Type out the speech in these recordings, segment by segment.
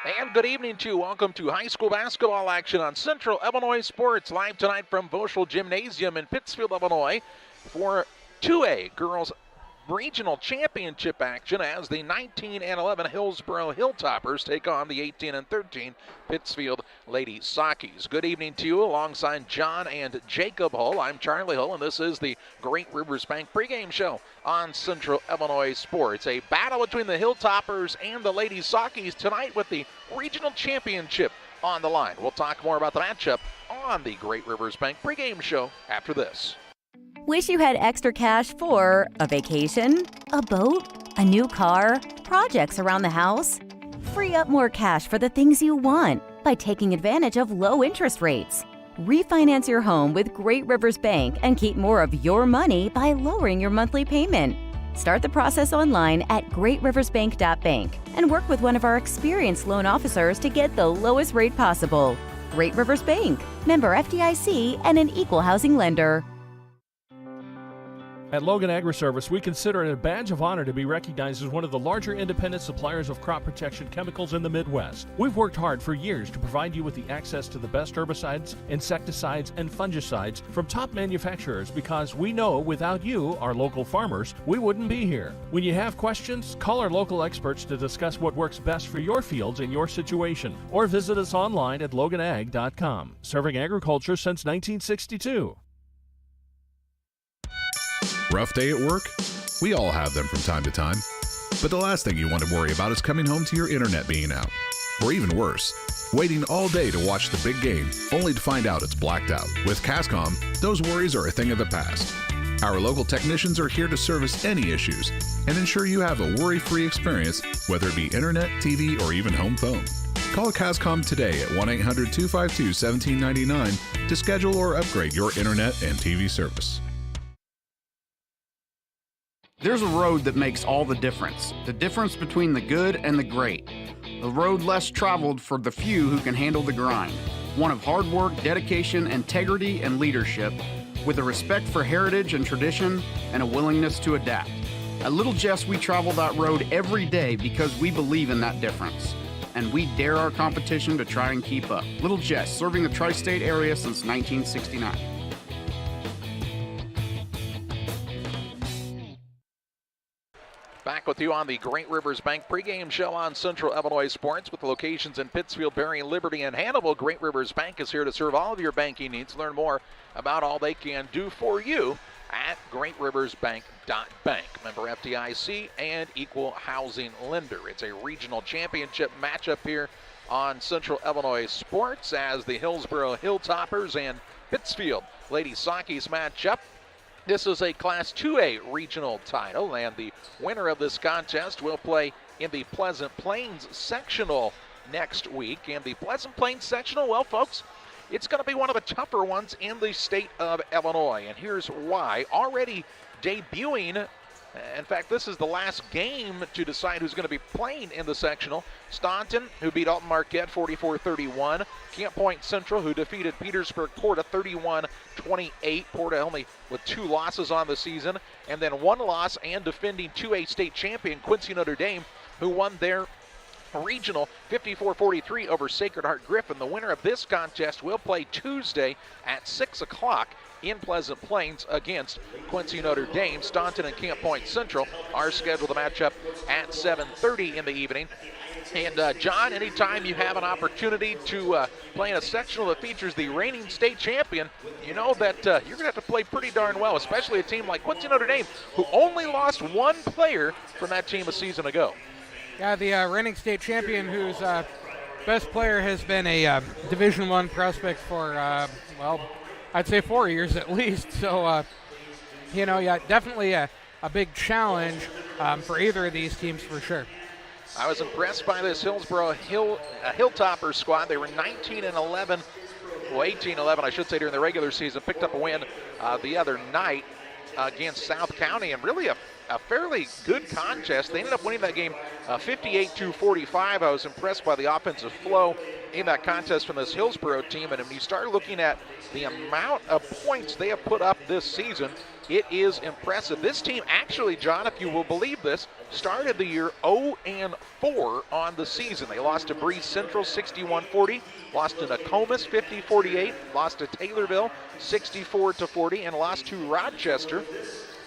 And good evening to you. Welcome to high school basketball action on Central Illinois Sports. Live tonight from Voschel Gymnasium in Pittsfield, Illinois for 2A Girls Regional Championship action as the 19-11 Hillsboro Hilltoppers take on the 18-13 Pittsfield Lady Sockies. Good evening to you alongside John and Jacob Hull. I'm Charlie Hull, and this is the Great Rivers Bank pregame show on Central Illinois Sports. A battle between the Hilltoppers and the Lady Sockies tonight with the Regional Championship on the line. We'll talk more about the matchup on the Great Rivers Bank pregame show after this. Wish you had extra cash for a vacation, a boat, a new car, projects around the house? Free up more cash for the things you want by taking advantage of low interest rates. Refinance your home with Great Rivers Bank and keep more of your money by lowering your monthly payment. Start the process online at greatriversbank.bank and work with one of our experienced loan officers to get the lowest rate possible. Great Rivers Bank, member FDIC, and an equal housing lender. At Logan Agri-Service, we consider it a badge of honor to be recognized as one of the larger independent suppliers of crop protection chemicals in the Midwest. We've worked hard for years to provide you with the access to the best herbicides, insecticides, and fungicides from top manufacturers because we know without you, our local farmers, we wouldn't be here. When you have questions, call our local experts to discuss what works best for your fields and your situation, or visit us online at loganag.com. Serving agriculture since 1962. Rough day at work? We all have them from time to time. But the last thing you want to worry about is coming home to your internet being out. Or even worse, waiting all day to watch the big game, only to find out it's blacked out. With Cascom, those worries are a thing of the past. Our local technicians are here to service any issues and ensure you have a worry-free experience, whether it be internet, TV, or even home phone. Call Cascom today at 1-800-252-1799 to schedule or upgrade your internet and TV service. There's a road that makes all the difference between the good and the great. A road less traveled for the few who can handle the grind. One of hard work, dedication, integrity, and leadership, with a respect for heritage and tradition and a willingness to adapt. At Little Jess, we travel that road every day because we believe in that difference. And we dare our competition to try and keep up. Little Jess, serving the tri-state area since 1969. Back with you on the Great Rivers Bank pregame show on Central Illinois Sports with locations in Pittsfield, Berry, Liberty, and Hannibal. Great Rivers Bank is here to serve all of your banking needs. Learn more about all they can do for you at greatriversbank.bank. Member FDIC and equal housing lender. It's a regional championship matchup here on Central Illinois Sports as the Hillsboro Hilltoppers and Pittsfield Lady Sockies match up. This is a Class 2A regional title, and the winner of this contest will play in the Pleasant Plains sectional next week. And the Pleasant Plains sectional, well, folks, it's going to be one of the tougher ones in the state of Illinois, and here's why. Already debuting, in fact, this is the last game to decide who's going to be playing in the sectional. Staunton, who beat Alton Marquette 44-31. Camp Point Central, who defeated Petersburg Porta 31-28. Porta only with 2 losses on the season. And then 1 loss and defending 2A state champion Quincy Notre Dame, who won their regional 54-43 over Sacred Heart Griffin. The winner of this contest will play Tuesday at 6 o'clock in Pleasant Plains against Quincy Notre Dame. Staunton and Camp Point Central are scheduled to match up at 7:30 in the evening. And John, anytime you have an opportunity to play in a sectional that features the reigning state champion, you know that you're going to have to play pretty darn well, especially a team like Quincy Notre Dame, who only lost 1 player from that team a season ago. Yeah, the reigning state champion, whose best player has been a Division I prospect for, well, I'd say 4 years at least. So, you know, yeah, definitely a big challenge for either of these teams for sure. I was impressed by this Hillsboro Hilltoppers squad. They were 19-11, well, 18-11, I should say, during the regular season. Picked up a win the other night against South County, and really a fairly good contest. They ended up winning that game 58-45. I was impressed by the offensive flow in that contest from this Hillsboro team. And when you start looking at the amount of points they have put up this season, it is impressive. This team actually, John, if you will believe this, started the year 0-4 on the season. They lost to Breeze Central 61-40, lost to Nokomis 50-48, lost to Taylorville 64-40, and lost to Rochester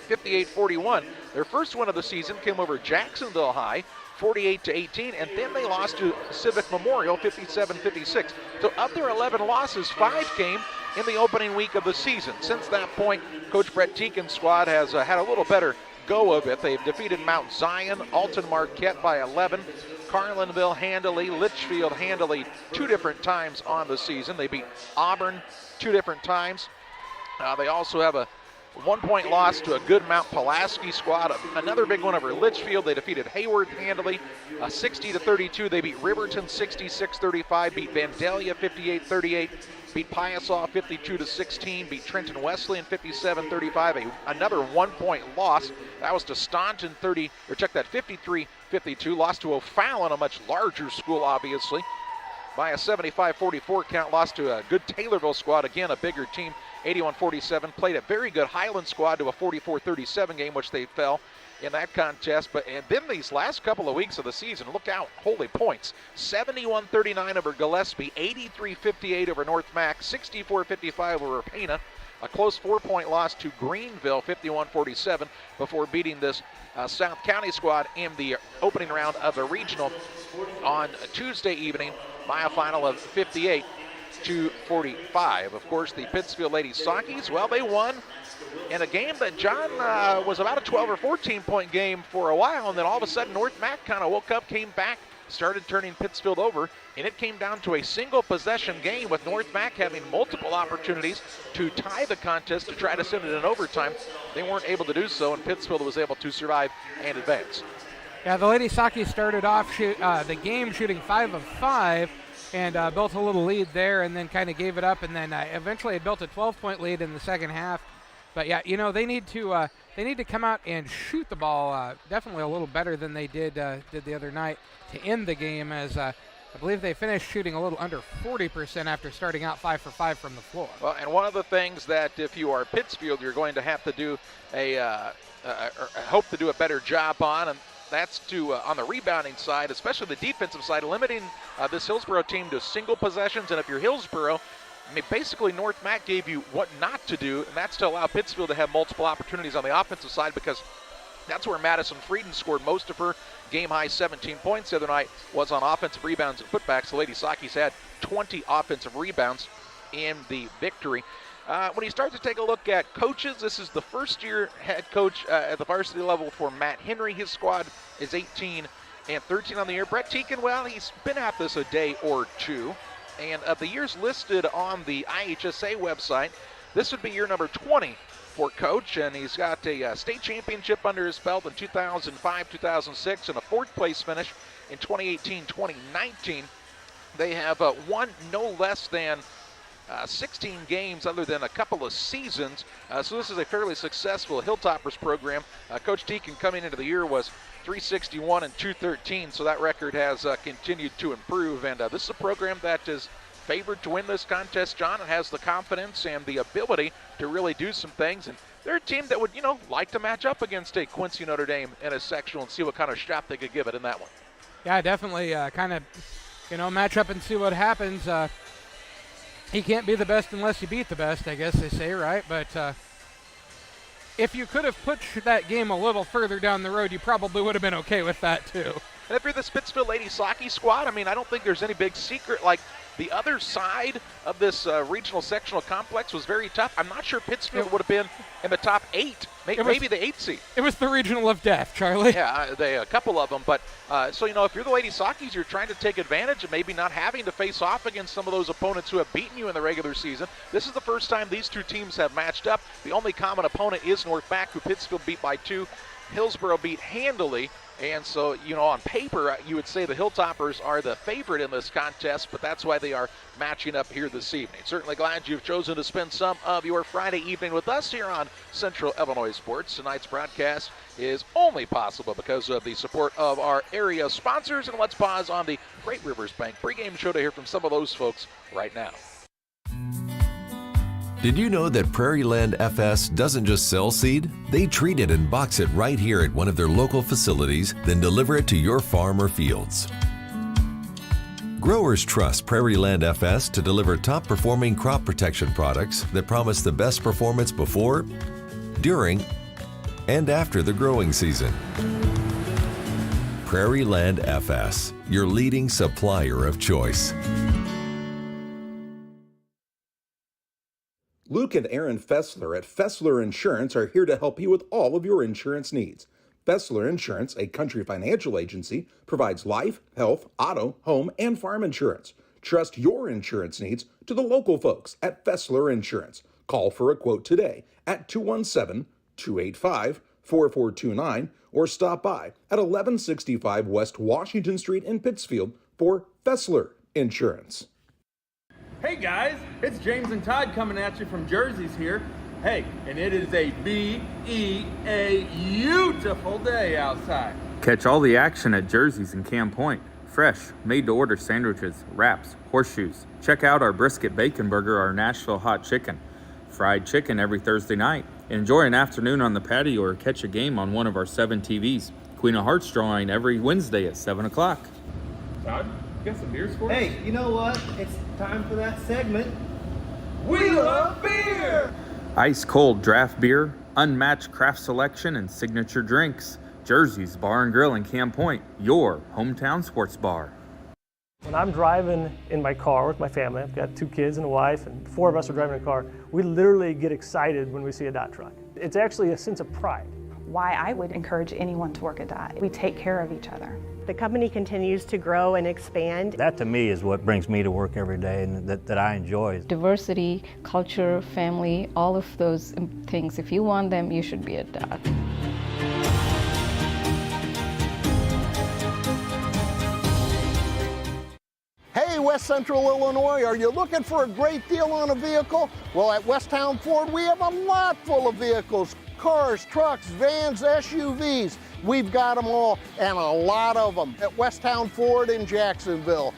58-41. Their first win of the season came over Jacksonville High 48-18, and then they lost to Civic Memorial 57-56. So of their 11 losses, 5 came in the opening week of the season. Since that point, Coach Brett Teakin's squad has had a little better go of it. They've defeated Mount Zion, Alton Marquette by 11, Carlinville handily, Litchfield handily 2 different times on the season. They beat Auburn 2 different times. They also have a 1-point loss to a good Mount Pulaski squad. Another big one over Litchfield. They defeated Hayward handily, 60-32. They beat Riverton 66-35, beat Vandalia 58-38, beat Piasaw 52-16, beat Trenton Wesleyan 57-35. Another 1-point loss. That was to Staunton 53-52. Lost to O'Fallon, a much larger school, obviously, by a 75-44 count. Lost to a good Taylorville squad, again a bigger team, 81-47. Played a very good Highland squad to a 44-37 game, which they fell in that contest. And then these last couple of weeks of the season, look out, holy points. 71-39 over Gillespie, 83-58 over North Mac, 64-55 over Rapana. A close 4-point loss to Greenville, 51-47, before beating this South County squad in the opening round of the regional on Tuesday evening by a final of 58-45. Of course, the Pittsfield Lady Sockies, well, they won in a game that, John, was about a 12 or 14-point game for a while, and then all of a sudden North Mac kind of woke up, came back, started turning Pittsfield over, and it came down to a single possession game with North Mac having multiple opportunities to tie the contest to try to send it in overtime. They weren't able to do so, and Pittsfield was able to survive and advance. Yeah, the Lady Sockies started off the game shooting 5 of 5 and built a little lead there, and then kind of gave it up, and then eventually it built a 12-point lead in the second half. But yeah, you know, they need to come out and shoot the ball definitely a little better than they did the other night to end the game, as I believe they finished shooting a little under 40% after starting out 5 for 5 from the floor. Well, and one of the things that if you are Pittsfield, you're going to have to do hope to do a better job on, and that's to on the rebounding side, especially the defensive side, limiting this Hillsboro team to single possessions. And if you're Hillsboro, I mean, basically North Mac gave you what not to do, and that's to allow Pittsfield to have multiple opportunities on the offensive side, because that's where Madison Frieden scored most of her game-high 17 points the other night, was on offensive rebounds and putbacks. The Lady Sockies had 20 offensive rebounds in the victory. When you start to take a look at coaches, this is the first-year head coach at the varsity level for Matt Henry. His squad is 18-13 on the year. Brett Teakin, well, he's been at this a day or two. And of the years listed on the IHSA website, this would be year number 20 for Coach, and he's got a state championship under his belt in 2005-2006 and a 4th-place finish in 2018-2019. They have won no less than 16 games other than a couple of seasons, so this is a fairly successful Hilltoppers program. Coach Deacon coming into the year was 361 and 213, so that record has continued to improve, and this is a program that is favored to win this contest, John, and has the confidence and the ability to really do some things, and they're a team that would, like to match up against a Quincy Notre Dame in a sectional and see what kind of shot they could give it in that one. Yeah, definitely kind of, match up and see what happens. You can't be the best unless you beat the best, I guess they say, right? But if you could have pushed that game a little further down the road, you probably would have been okay with that too. And if you're the Pittsfield Lady Soccer squad, I mean, I don't think there's any big secret. Like, the other side of this regional sectional complex was very tough. I'm not sure Pittsfield would have been in the top 8, maybe the 8th seed. It was the regional of death, Charlie. Yeah, a couple of them. But so, if you're the Lady Sockies, you're trying to take advantage of maybe not having to face off against some of those opponents who have beaten you in the regular season. This is the first time these two teams have matched up. The only common opponent is North Mac, who Pittsfield beat by 2. Hillsboro beat handily. And so, on paper, you would say the Hilltoppers are the favorite in this contest, but that's why they are matching up here this evening. Certainly glad you've chosen to spend some of your Friday evening with us here on Central Illinois Sports. Tonight's broadcast is only possible because of the support of our area sponsors. And let's pause on the Great Rivers Bank pregame show to hear from some of those folks right now. Did you know that Prairie Land FS doesn't just sell seed? They treat it and box it right here at one of their local facilities, then deliver it to your farm or fields. Growers trust Prairie Land FS to deliver top-performing crop protection products that promise the best performance before, during, and after the growing season. Prairie Land FS, your leading supplier of choice. Luke and Aaron Fessler at Fessler Insurance are here to help you with all of your insurance needs. Fessler Insurance, a Country Financial agency, provides life, health, auto, home, and farm insurance. Trust your insurance needs to the local folks at Fessler Insurance. Call for a quote today at 217-285-4429 or stop by at 1165 West Washington Street in Pittsfield for Fessler Insurance. Hey guys, it's James and Todd coming at you from Jersey's here. Hey, and it is a beautiful day outside. Catch all the action at Jersey's in Camp Point. Fresh, made-to-order sandwiches, wraps, horseshoes. Check out our brisket bacon burger, our Nashville hot chicken. Fried chicken every Thursday night. Enjoy an afternoon on the patio or catch a game on one of our 7 TVs. Queen of Hearts drawing every Wednesday at 7 o'clock. Todd, you got some beers for us? Hey, you know what? It's time for that segment. We love beer! Ice cold draft beer, unmatched craft selection, and signature drinks. Jersey's Bar and Grill in Camp Point, your hometown sports bar. When I'm driving in my car with my family, I've got 2 kids and a wife, and 4 of us are driving a car, we literally get excited when we see a DOT truck. It's actually a sense of pride. Why I would encourage anyone to work at DOT. We take care of each other. The company continues to grow and expand. That to me is what brings me to work every day and that I enjoy. Diversity, culture, family, all of those things, if you want them, you should be at DOT. Hey, West Central Illinois, are you looking for a great deal on a vehicle? Well, at Westtown Ford, we have a lot full of vehicles. Cars, trucks, vans, SUVs. We've got them all, and a lot of them at Westtown Ford in Jacksonville.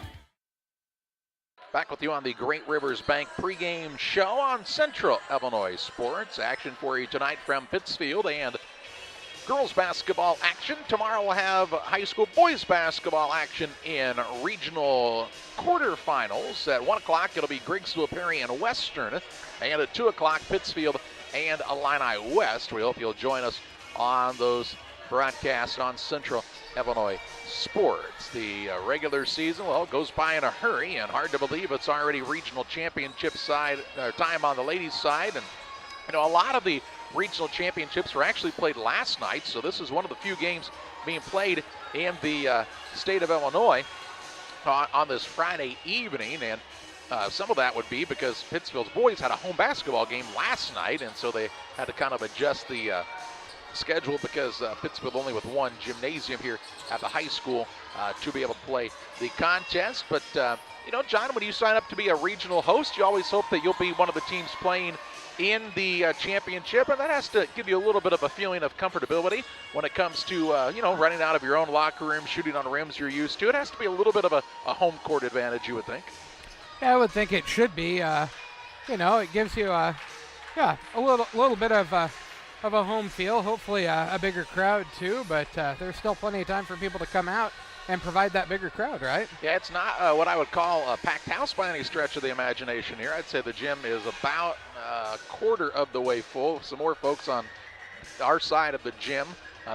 Back with you on the Great Rivers Bank pregame show on Central Illinois Sports. Action for you tonight from Pittsfield and girls basketball action. Tomorrow we'll have high school boys basketball action in regional quarterfinals. At 1 o'clock it'll be Grigsville, Perry, and Western. And at 2 o'clock Pittsfield and Illini West. We hope you'll join us on those broadcasts on Central Illinois Sports. The regular season, well, goes by in a hurry, and hard to believe it's already regional championship side time on the ladies' side. And you know, a lot of the regional championships were actually played last night, so this is one of the few games being played in the state of Illinois on this Friday evening. And some of that would be because Pittsfield's boys had a home basketball game last night, and so they had to kind of adjust the schedule because Pittsfield only with one gymnasium here at the high school to be able to play the contest. But, you know, John, when you sign up to be a regional host, you always hope that you'll be one of the teams playing in the championship, and that has to give you a little bit of a feeling of comfortability when it comes to, you know, running out of your own locker room, shooting on rims you're used to. It has to be a little bit of a home court advantage, you would think. Yeah, I would think it should be. You know, it gives you, a little bit of a home feel. Hopefully a bigger crowd too, but there's still plenty of time for people to come out and provide that bigger crowd, right? Yeah, it's not what I would call a packed house by any stretch of the imagination here. I'd say the gym is about a quarter of the way full. Some more folks on our side of the gym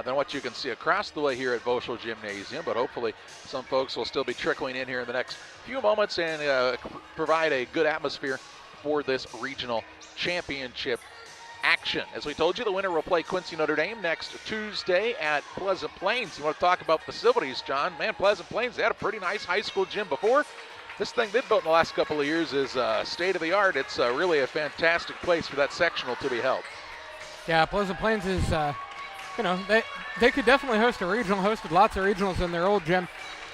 than what you can see across the way here at Voschel Gymnasium, but hopefully some folks will still be trickling in here in the next few moments and provide a good atmosphere for this regional championship action. As we told you, the winner will play Quincy Notre Dame next Tuesday at Pleasant Plains. You want to talk about facilities, John? Man, Pleasant Plains, they had a pretty nice high school gym before. This thing they've built in the last couple of years is state-of-the-art. It's really a fantastic place for that sectional to be held. Yeah, Pleasant Plains is, you know, they could definitely host a regional, hosted lots of regionals in their old gym.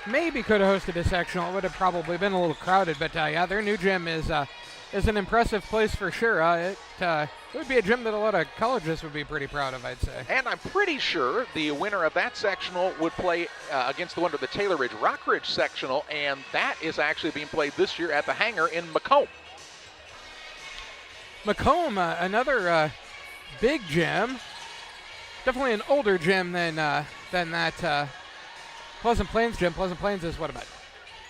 Maybe could have hosted a sectional. It would have probably been a little crowded, but yeah, their new gym is an impressive place for sure. it would be a gym that a lot of colleges would be pretty proud of, I'd say. And I'm pretty sure the winner of that sectional would play against the winner of the Taylor Ridge Rockridge sectional, and that is actually being played this year at the Hangar in Macomb. Macomb, another big gym. Definitely an older gym than that Pleasant Plains gym. Pleasant Plains is what, about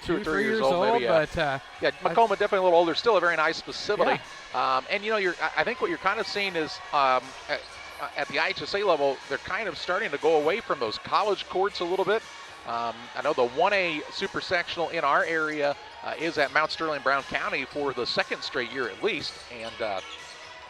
2 or 3 years old, maybe. But yeah, Macomb is definitely a little older. Still a very nice facility. Yeah. And you know, I think what you're kind of seeing is at the IHSA level, they're kind of starting to go away from those college courts a little bit. I know the 1A super sectional in our area is at Mount Sterling, Brown County for the second straight year at least, and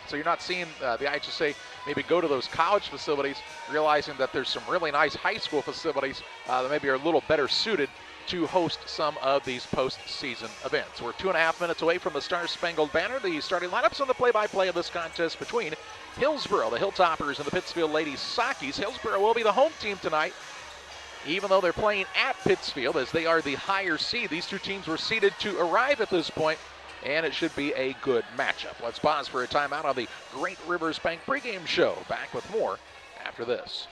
so you're not seeing the IHSA maybe go to those college facilities, realizing that there's some really nice high school facilities that maybe are a little better suited to host some of these postseason events. We're 2.5 minutes away from the Star-Spangled Banner. The starting lineups on the play-by-play of this contest between Hillsboro, the Hilltoppers, and the Pittsfield Lady Sockies. Hillsboro will be the home team tonight, even though they're playing at Pittsfield as they are the higher seed. These two teams were seeded to arrive at this point, and it should be a good matchup. Let's pause for a timeout on the Great Rivers Bank pregame show. Back with more after this.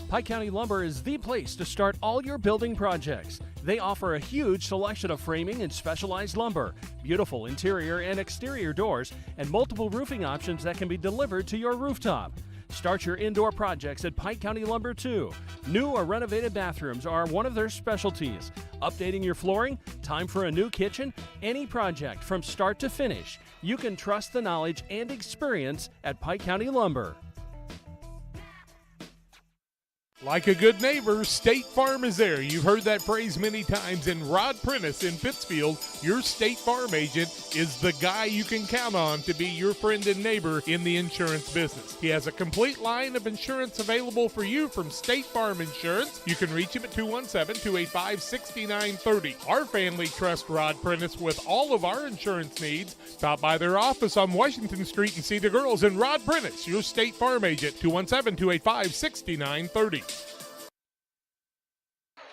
Pike County Lumber is the place to start all your building projects. They offer a huge selection of framing and specialized lumber, beautiful interior and exterior doors, and multiple roofing options that can be delivered to your rooftop. Start your indoor projects at Pike County Lumber too. New or renovated bathrooms are one of their specialties. Updating your flooring, time for a new kitchen, any project from start to finish. You can trust the knowledge and experience at Pike County Lumber. Like a good neighbor, State Farm is there. You've heard that phrase many times, and Rod Prentice in Pittsfield, your State Farm agent, is the guy you can count on to be your friend and neighbor in the insurance business. He has a complete line of insurance available for you from State Farm Insurance. You can reach him at 217-285-6930. Our family trusts Rod Prentice with all of our insurance needs. Stop by their office on Washington Street and see the girls. And Rod Prentice, your State Farm agent, 217-285-6930.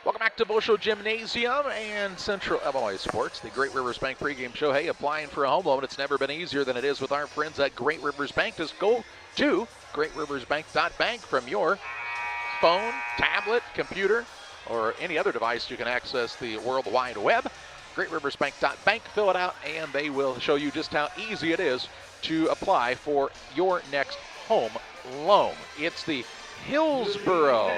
Welcome back to Bosho Gymnasium and Central Illinois Sports, the Great Rivers Bank pregame show. Hey, applying for a home loan, it's never been easier than it is with our friends at Great Rivers Bank. Just go to greatriversbank.bank from your phone, tablet, computer, or any other device. You can access the World Wide Web. greatriversbank.bank, fill it out, and they will show you just how easy it is to apply for your next home loan. It's the Hillsboro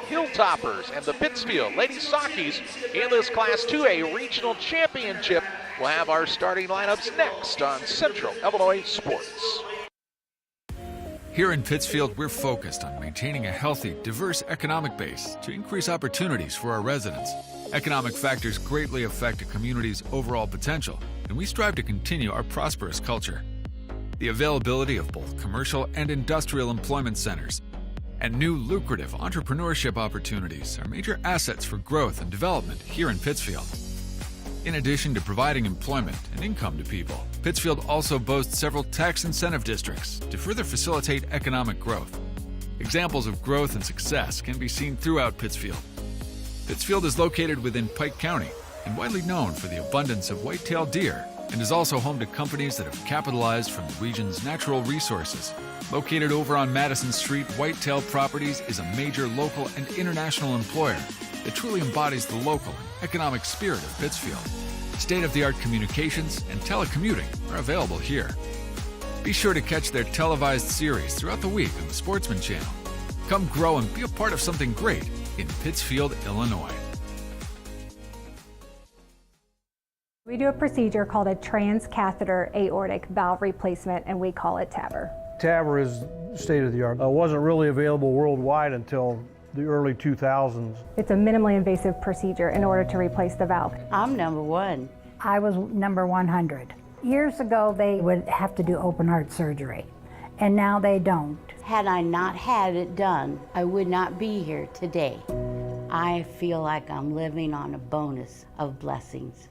Hilltoppers and the Pittsfield Lady Sockies in this Class 2A Regional Championship. We'll have our starting lineups next on Central Illinois Sports. Here in Pittsfield, we're focused on maintaining a healthy, diverse economic base to increase opportunities for our residents. Economic factors greatly affect a community's overall potential, and we strive to continue our prosperous culture. The availability of both commercial and industrial employment centers and new lucrative entrepreneurship opportunities are major assets for growth and development here in Pittsfield. In addition to providing employment and income to people, Pittsfield also boasts several tax incentive districts to further facilitate economic growth. Examples of growth and success can be seen throughout Pittsfield. Pittsfield is located within Pike County and widely known for the abundance of white-tailed deer, and is also home to companies that have capitalized from the region's natural resources. Located over on Madison Street, Whitetail Properties is a major local and international employer that truly embodies the local and economic spirit of Pittsfield. State-of-the-art communications and telecommuting are available here. Be sure to catch their televised series throughout the week on the Sportsman Channel. Come grow and be a part of something great in Pittsfield, Illinois. We do a procedure called a transcatheter aortic valve replacement, and we call it TAVR. TAVR is state-of-the-art. It wasn't really available worldwide until the early 2000s. It's a minimally invasive procedure in order to replace the valve. I'm number 1. I was number 100. Years ago, they would have to do open heart surgery, and now they don't. Had I not had it done, I would not be here today. I feel like I'm living on a bonus of blessings.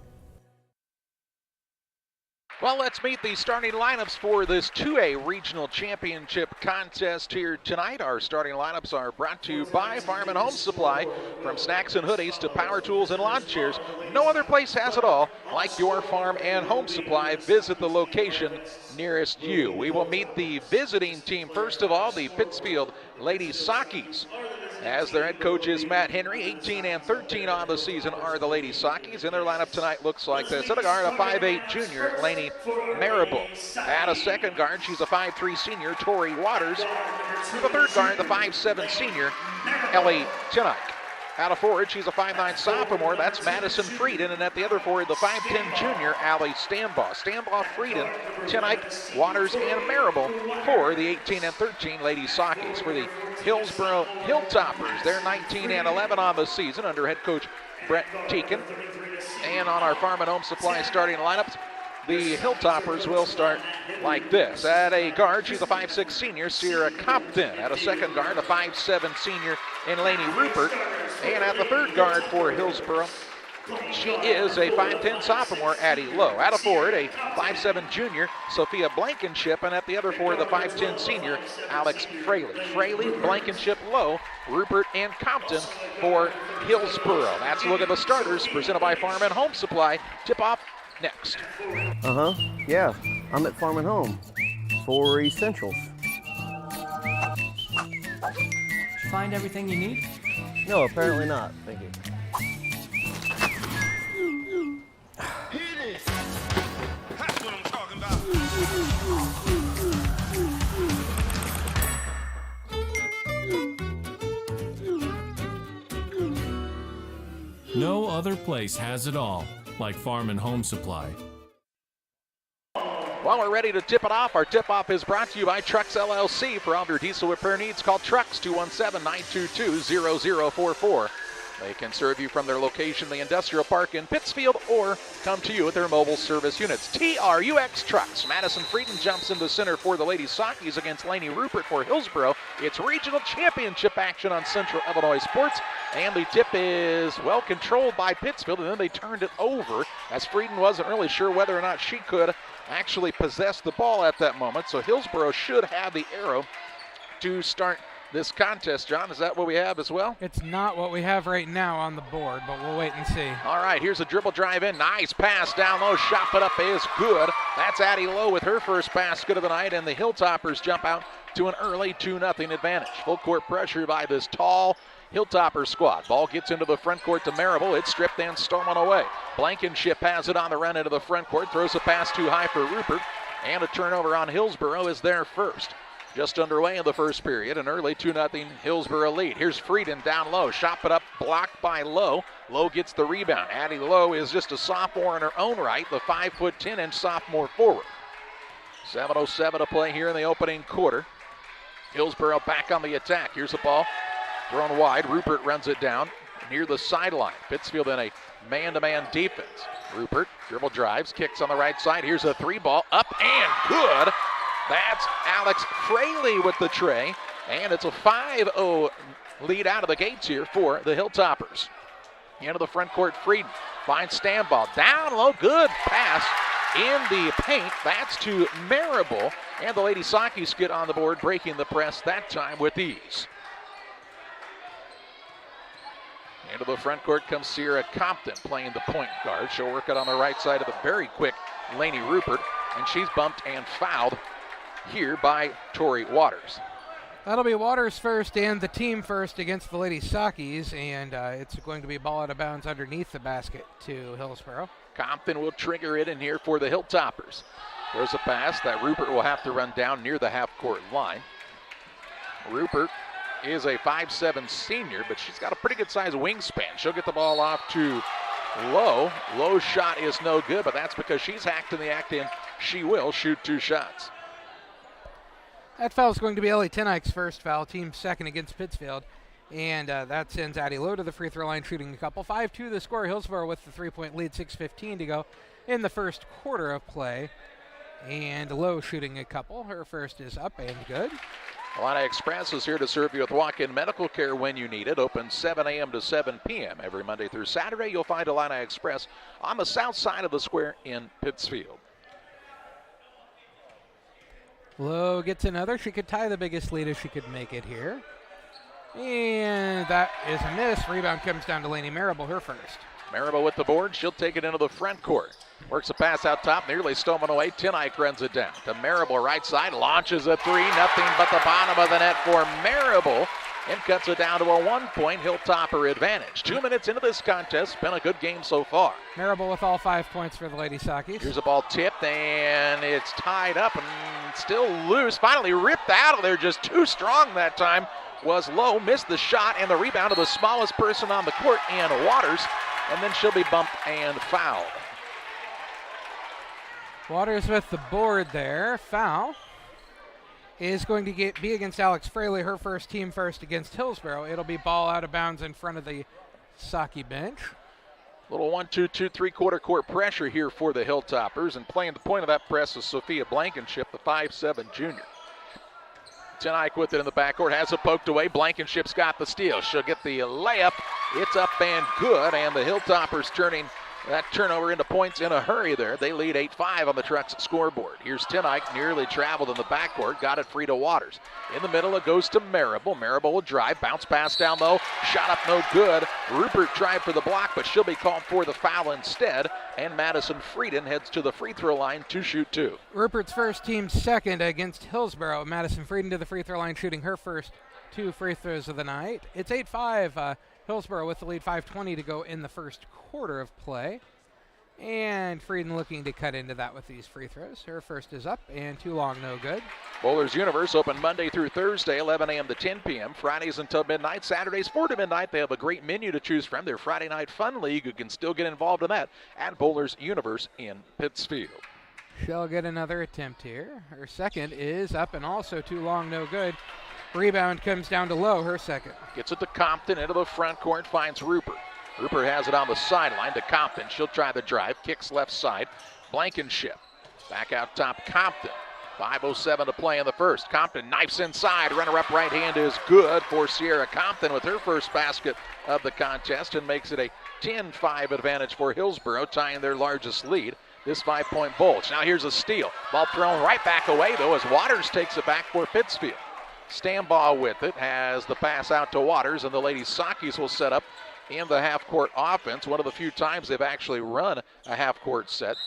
Well, let's meet the starting lineups for this 2A Regional Championship contest here tonight. Our starting lineups are brought to you by Farm and Home Supply. From snacks and hoodies to power tools and lawn chairs, no other place has it all like your farm and home supply, visit the location nearest you. We will meet the visiting team first of all, the Pittsfield Lady Sockies. As their head coach is Matt Henry, 18-13 on the season are the Lady Sockies. And their lineup tonight looks like this. At a guard, a 5'8 junior, Lainey Marable. At a second guard, she's a 5'3 senior, Tori Waters. The third guard, the 5'7 senior, Ellie Tinike. At a forward, she's a 5'9 sophomore, that's Madison Frieden. And at the other forward, the 5'10 junior, Allie Stambaugh. Stambaugh, Frieden, Tinike, Waters, and Marable for the 18-13 Lady Sockies. For the Hillsboro Hilltoppers, they're 19-11 on the season under head coach Brett Teakin. And on our Farm and Home Supply starting lineups, the Hilltoppers will start like this. At a guard, she's a 5'6 senior, Sierra Compton. At a second guard, a 5'7 senior, Lainey Rupert. And at the third guard for Hillsboro, she is a 5'10 sophomore, Addie Lowe. At a forward, a 5'7 junior, Sophia Blankenship. And at the other forward, the 5'10 senior, Alex Fraley. Fraley, Blankenship, Lowe, Rupert, and Compton for Hillsboro. That's a look at the starters presented by Farm and Home Supply. Tip-off next. Yeah, I'm at Farm and Home for essentials. Did you find everything you need? No, apparently not. Thank you. That's what I'm talking about. No other place has it all like Farm and Home Supply. Well, we're ready to tip it off. Our tip-off is brought to you by Trucks LLC. For all of your diesel repair needs, call Trucks 217-922-0044. They can serve you from their location, the Industrial Park in Pittsfield, or come to you with their mobile service units. TRUX Trucks. Madison Frieden jumps into center for the Lady Sockies against Lainey Rupert for Hillsboro. It's regional championship action on Central Illinois Sports. And the tip is well controlled by Pittsfield, and then they turned it over as Frieden wasn't really sure whether or not she could actually possess the ball at that moment. So Hillsboro should have the arrow to start this contest. John, is that what we have as well? It's not what we have right now on the board, but we'll wait and see. All right, here's a dribble drive in. Nice pass down low. Shot put up is good. That's Addie Lowe with her first basket of the night, and the Hilltoppers jump out to an early 2-0 advantage. Full court pressure by this tall Hilltopper squad. Ball gets into the front court to Marable. It's stripped and stolen away. Blankenship has it on the run into the front court. Throws a pass too high for Rupert. And a turnover on Hillsboro is their first. Just underway in the first period, an early 2-0 Hillsboro lead. Here's Frieden down low, shot put up, blocked by Lowe. Lowe gets the rebound. Addie Lowe is just a sophomore in her own right, the 5'10" inch sophomore forward. 7:07 to play here in the opening quarter. Hillsboro back on the attack. Here's the ball thrown wide. Rupert runs it down near the sideline. Pittsfield in a man-to-man defense. Rupert dribble drives, kicks on the right side. Here's a three ball, up and good. That's Alex Fraley with the tray, and it's a 5-0 lead out of the gates here for the Hilltoppers. Into the front court, Frieden finds Stambaugh. Down low, good pass in the paint. That's to Marable, and the Lady Sockies get on the board, breaking the press that time with ease. Into the front court comes Sierra Compton playing the point guard. She'll work it on the right side of the very quick Lainey Rupert, and she's bumped and fouled here by Tori Waters. That'll be Waters first and the team first against the Lady Sockies, and it's going to be a ball out of bounds underneath the basket to Hillsboro. Compton will trigger it in here for the Hilltoppers. There's a pass that Rupert will have to run down near the half-court line. Rupert is a 5'7" senior, but she's got a pretty good-sized wingspan. She'll get the ball off to Lowe. Lowe's shot is no good, but that's because she's hacked in the act, and she will shoot two shots. That foul is going to be Ellie Tinike's first foul, team second against Pittsfield. And that sends Addie Lowe to the free throw line, shooting a couple. 5-2 the score. Hillsboro with the three-point lead, 6:15 to go in the first quarter of play. And Lowe shooting a couple. Her first is up and good. Illini Express is here to serve you with walk-in medical care when you need it. Open 7 a.m. to 7 p.m. every Monday through Saturday. You'll find Illini Express on the south side of the square in Pittsfield. Lowe gets another. She could tie the biggest lead if she could make it here. And that is a miss. Rebound comes down to Lainey Marable, her first. Maribel with the board. She'll take it into the front court. Works a pass out top, nearly stolen away. Tinike runs it down to Maribel, right side, launches a three. Nothing but the bottom of the net for Maribel, and cuts it down to a 1-point Hilltopper advantage. 2 minutes into this contest. Been a good game so far. Maribel with all 5 points for the Lady Sockies. Here's a ball tipped, and it's tied up and still loose. Finally ripped out of there, just too strong that time. Was low, missed the shot, and the rebound to the smallest person on the court, Ann Waters, and then she'll be bumped and fouled. Waters with the board there. Foul is going to be against Alex Fraley, her first, team first against Hillsboro. It'll be ball out of bounds in front of the Socky bench. Little 1-2-2 3/4 court pressure here for the Hilltoppers, and playing the point of that press is Sophia Blankenship, the 5'7" junior. Tinike with it in the backcourt, has it poked away. Blankenship's got the steal. She'll get the layup. It's up and good, and the Hilltoppers turning that turnover into points in a hurry there. They lead 8-5 on the Trucks scoreboard. Here's Tinike, nearly traveled in the backcourt, got it free to Waters. In the middle, it goes to Maribel. Maribel will drive, bounce pass down low, shot up no good. Rupert tried for the block, but she'll be called for the foul instead, and Madison Frieden heads to the free throw line to shoot 2. Rupert's first, team second against Hillsboro. Madison Frieden to the free throw line, shooting her first 2 free throws of the night. It's 8-5. Hillsboro with the lead, 5:20 to go in the first quarter of play. And Frieden looking to cut into that with these free throws. Her first is up and too long, no good. Bowlers Universe open Monday through Thursday, 11 a.m. to 10 p.m. Fridays until midnight. Saturdays 4 to midnight. They have a great menu to choose from. Their Friday Night Fun League. You can still get involved in that at Bowlers Universe in Pittsfield. She'll get another attempt here. Her second is up and also too long, no good. Rebound comes down to Lowe, her second. Gets it to Compton into the front court, finds Rupert. Rupert has it on the sideline to Compton. She'll try the drive, kicks left side. Blankenship back out top, Compton. 5:07 to play in the first. Compton knifes inside. Runner-up right hand is good for Sierra Compton with her first basket of the contest, and makes it a 10-5 advantage for Hillsboro, tying their largest lead. This 5-point bulge. Now here's a steal. Ball thrown right back away, though, as Waters takes it back for Pittsfield. Stambaugh with it, has the pass out to Waters, and the Lady Sockies will set up in the half-court offense. One of the few times they've actually run a half-court set.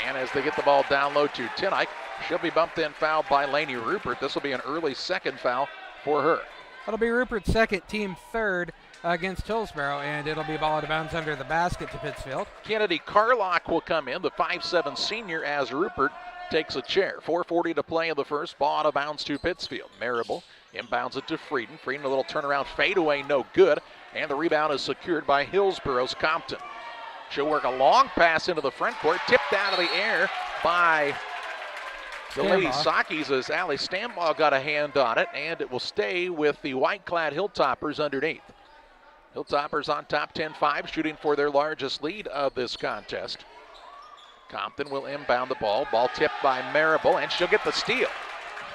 And as they get the ball down low to Tinike, she'll be bumped in, fouled by Lainey Rupert. This will be an early second foul for her. That'll be Rupert's second, team third against Hillsboro, and it'll be ball out of bounds under the basket to Pittsfield. Kennedy Carlock will come in, the 5'7" senior, as Rupert takes a chair. 4:40 to play in the first. Ball out of bounds to Pittsfield. Maribel inbounds it to Frieden. Frieden, a little turnaround fadeaway, no good. And the rebound is secured by Hillsboro's Compton. She'll work a long pass into the front court, tipped out of the air by the Lady Sockies as Allie Stambaugh got a hand on it, and it will stay with the white-clad Hilltoppers underneath. Hilltoppers on top, 10-5, shooting for their largest lead of this contest. Compton will inbound the ball. Ball tipped by Maribel, and she'll get the steal.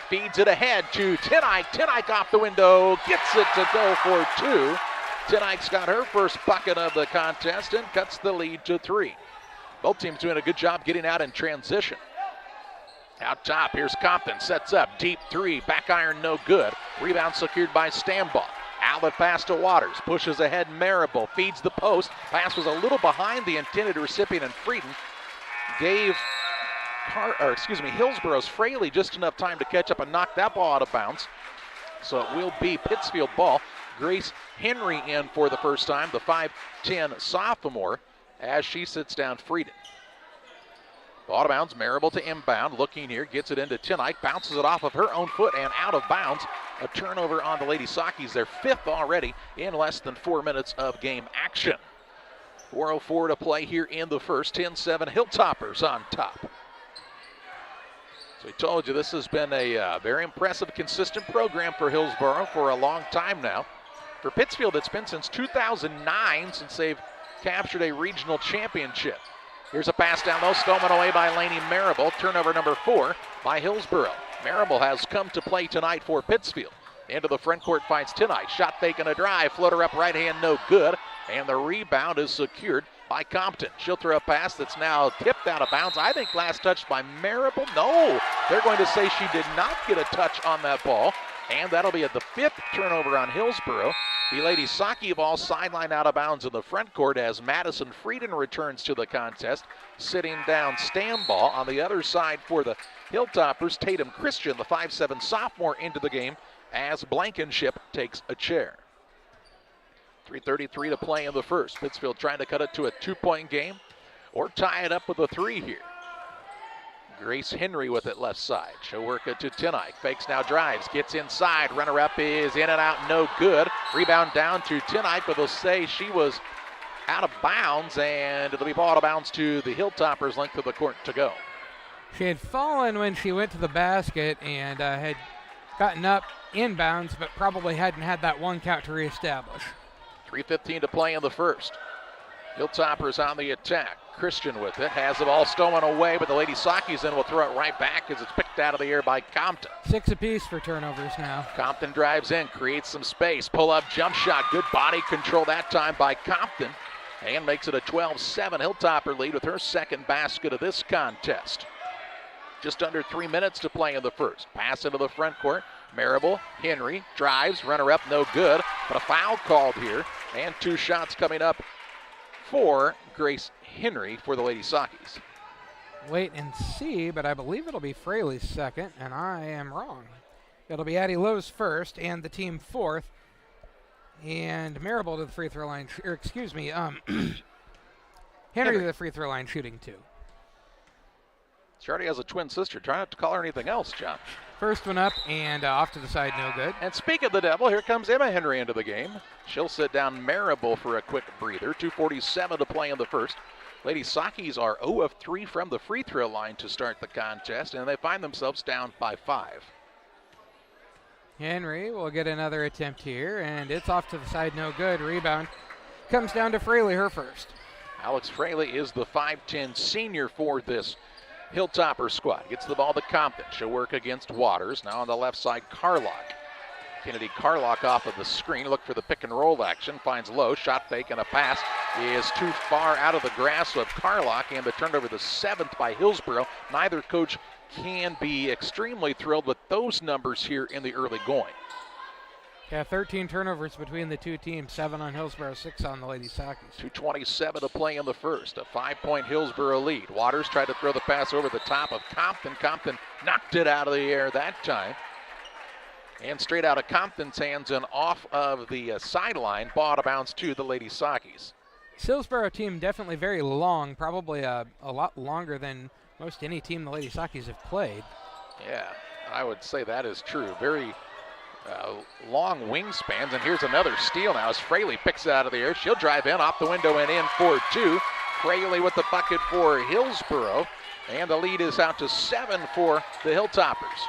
Feeds it ahead to Tinike. Tinike off the window, gets it to go for 2. Tinike's got her first bucket of the contest and cuts the lead to 3. Both teams doing a good job getting out in transition. Out top, here's Compton, sets up, deep 3, back iron no good. Rebound secured by Stambaugh. Outlet pass to Waters, pushes ahead Maribel, feeds the post. Pass was a little behind the intended recipient, and Frieden gave Hillsboro's Fraley just enough time to catch up and knock that ball out of bounds. So it will be Pittsfield ball. Grace Henry in for the first time, the 5'10" sophomore, as she sits down Frieden. Ball out of bounds, Maribel to inbound, looking here, gets it into Tinike, bounces it off of her own foot and out of bounds. A turnover on the Lady Sockies, their 5th already in less than 4 minutes of game action. 4:04 to play here in the first. 10-7 Hilltoppers on top. So we told you this has been a very impressive, consistent program for Hillsboro for a long time now. For Pittsfield, it's been since 2009 since they've captured a regional championship. Here's a pass down low, stolen away by Lainey Maribel. Turnover number 4 by Hillsboro. Maribel has come to play tonight for Pittsfield. Into the front court finds Tinike. Shot fake and a drive. Floater up right hand, no good. And the rebound is secured by Compton. She'll throw a pass that's now tipped out of bounds. I think last touched by Maribel. No, they're going to say she did not get a touch on that ball. And that'll be at the 5th turnover on Hillsboro. The Lady Saki ball sidelined out of bounds in the front court as Madison Frieden returns to the contest. Sitting down Stamball on the other side for the Hilltoppers. Tatum Christian, the 5'7" sophomore, into the game as Blankenship takes a chair. 3:33 to play in the first. Pittsfield trying to cut it to a 2-point game or tie it up with a 3 here. Grace Henry with it left side. She'll work it to Tenike. Fakes now, drives, gets inside. Runner-up is in and out, no good. Rebound down to Tenike, but they'll say she was out of bounds, and it'll be ball out of bounds to the Hilltoppers, length of the court to go. She had fallen when she went to the basket and had gotten up inbounds, but probably hadn't had that 1 count to reestablish. 3:15 to play in the first. Hilltoppers on the attack. Christian with it, has the ball stolen away, but the Lady Saki's in, will throw it right back as it's picked out of the air by Compton. 6 apiece for turnovers now. Compton drives in, creates some space, pull-up jump shot, good body control that time by Compton, and makes it a 12-7 Hilltopper lead with her second basket of this contest. Just under 3 minutes to play in the first. Pass into the front court. Marable, Henry, drives, runner-up, no good, but a foul called here, and 2 shots coming up for Grace Henry for the Lady Sakis. Wait and see, but I believe it'll be Fraley's second, and I am wrong. It'll be Addie Lowe's first, and the team fourth, and Marable to the free throw line, Henry to the free throw line shooting 2. She already has a twin sister. Try not to call her anything else, John. First one up and off to the side, no good. And speak of the devil, here comes Emma Henry into the game. She'll sit down Marable for a quick breather. 2:47 to play in the first. Lady Sakis are 0 of 3 from the free throw line to start the contest, and they find themselves down by 5. Henry will get another attempt here, and it's off to the side, no good. Rebound comes down to Fraley, her first. Alex Fraley is the 5'10" senior for this Hilltopper squad. Gets the ball to Compton. She'll work against Waters. Now on the left side, Carlock. Kennedy Carlock off of the screen. Look for the pick and roll action. Finds Lowe. Shot fake and a pass is too far out of the grasp of Carlock, and the turnover the 7th by Hillsboro. Neither coach can be extremely thrilled with those numbers here in the early going. Yeah, 13 turnovers between the two teams, 7 on Hillsboro, 6 on the Lady Sakis. 2:27 to play in the first. A 5-point Hillsboro lead. Waters tried to throw the pass over the top of Compton. Compton knocked it out of the air that time. And straight out of Compton's hands and off of the sideline, ball out of bounds to the Lady Sakis. This Hillsboro team definitely very long, probably a lot longer than most any team the Lady Sakis have played. Yeah, I would say that is true. Very long wingspans, and here's another steal now as Fraley picks it out of the air. She'll drive in, off the window and in for 2. Fraley with the bucket for Hillsboro, and the lead is out to 7 for the Hilltoppers.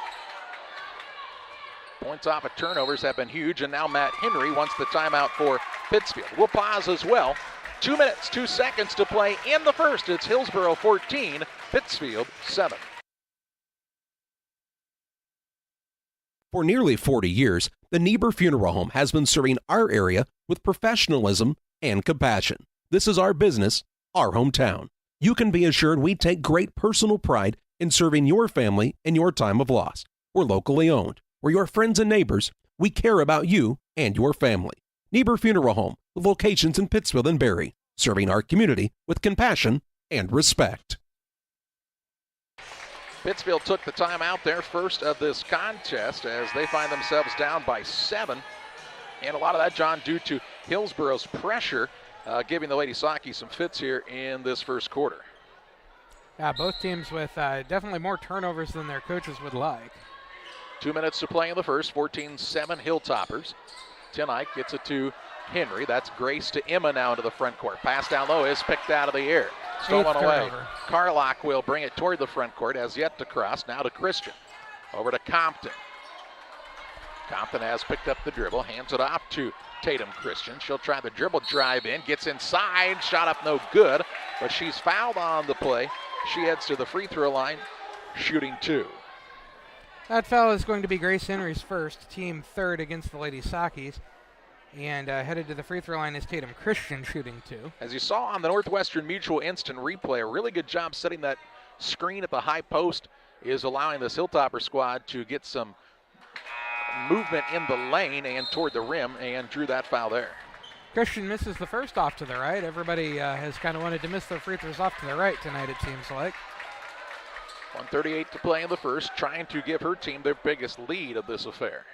Points off of turnovers have been huge, and now Matt Henry wants the timeout for Pittsfield. We'll pause as well. 2 minutes, 2 seconds to play in the first. It's Hillsboro 14, Pittsfield 7. For nearly 40 years, the Niebuhr Funeral Home has been serving our area with professionalism and compassion. This is our business, our hometown. You can be assured we take great personal pride in serving your family in your time of loss. We're locally owned. We're your friends and neighbors. We care about you and your family. Niebuhr Funeral Home, with locations in Pittsfield and Barry, serving our community with compassion and respect. Pittsfield took the timeout, their first of this contest, as they find themselves down by 7. And a lot of that, John, due to Hillsboro's pressure, giving the Lady Sakis some fits here in this first quarter. Yeah, both teams with definitely more turnovers than their coaches would like. 2 minutes to play in the first, 14-7 Hilltoppers. Tenike gets it to Henry. That's Grace to Emma now into the front court. Pass down low is picked out of the air. Stolen away. Carlock will bring it toward the front court, has yet to cross. Now to Christian. Over to Compton. Compton has picked up the dribble, hands it off to Tatum Christian. She'll try the dribble drive in, gets inside, shot up no good, but she's fouled on the play. She heads to the free throw line, shooting 2. That foul is going to be Grace Henry's first, team third against the Lady Sakis. And headed to the free throw line is Tatum Christian shooting 2. As you saw on the Northwestern Mutual instant replay, a really good job setting that screen at the high post is allowing this Hilltopper squad to get some movement in the lane and toward the rim and drew that foul there. Christian misses the first off to the right. Everybody has kind of wanted to miss their free throws off to the right tonight, it seems like. 1:38 to play in the first, trying to give her team their biggest lead of this affair.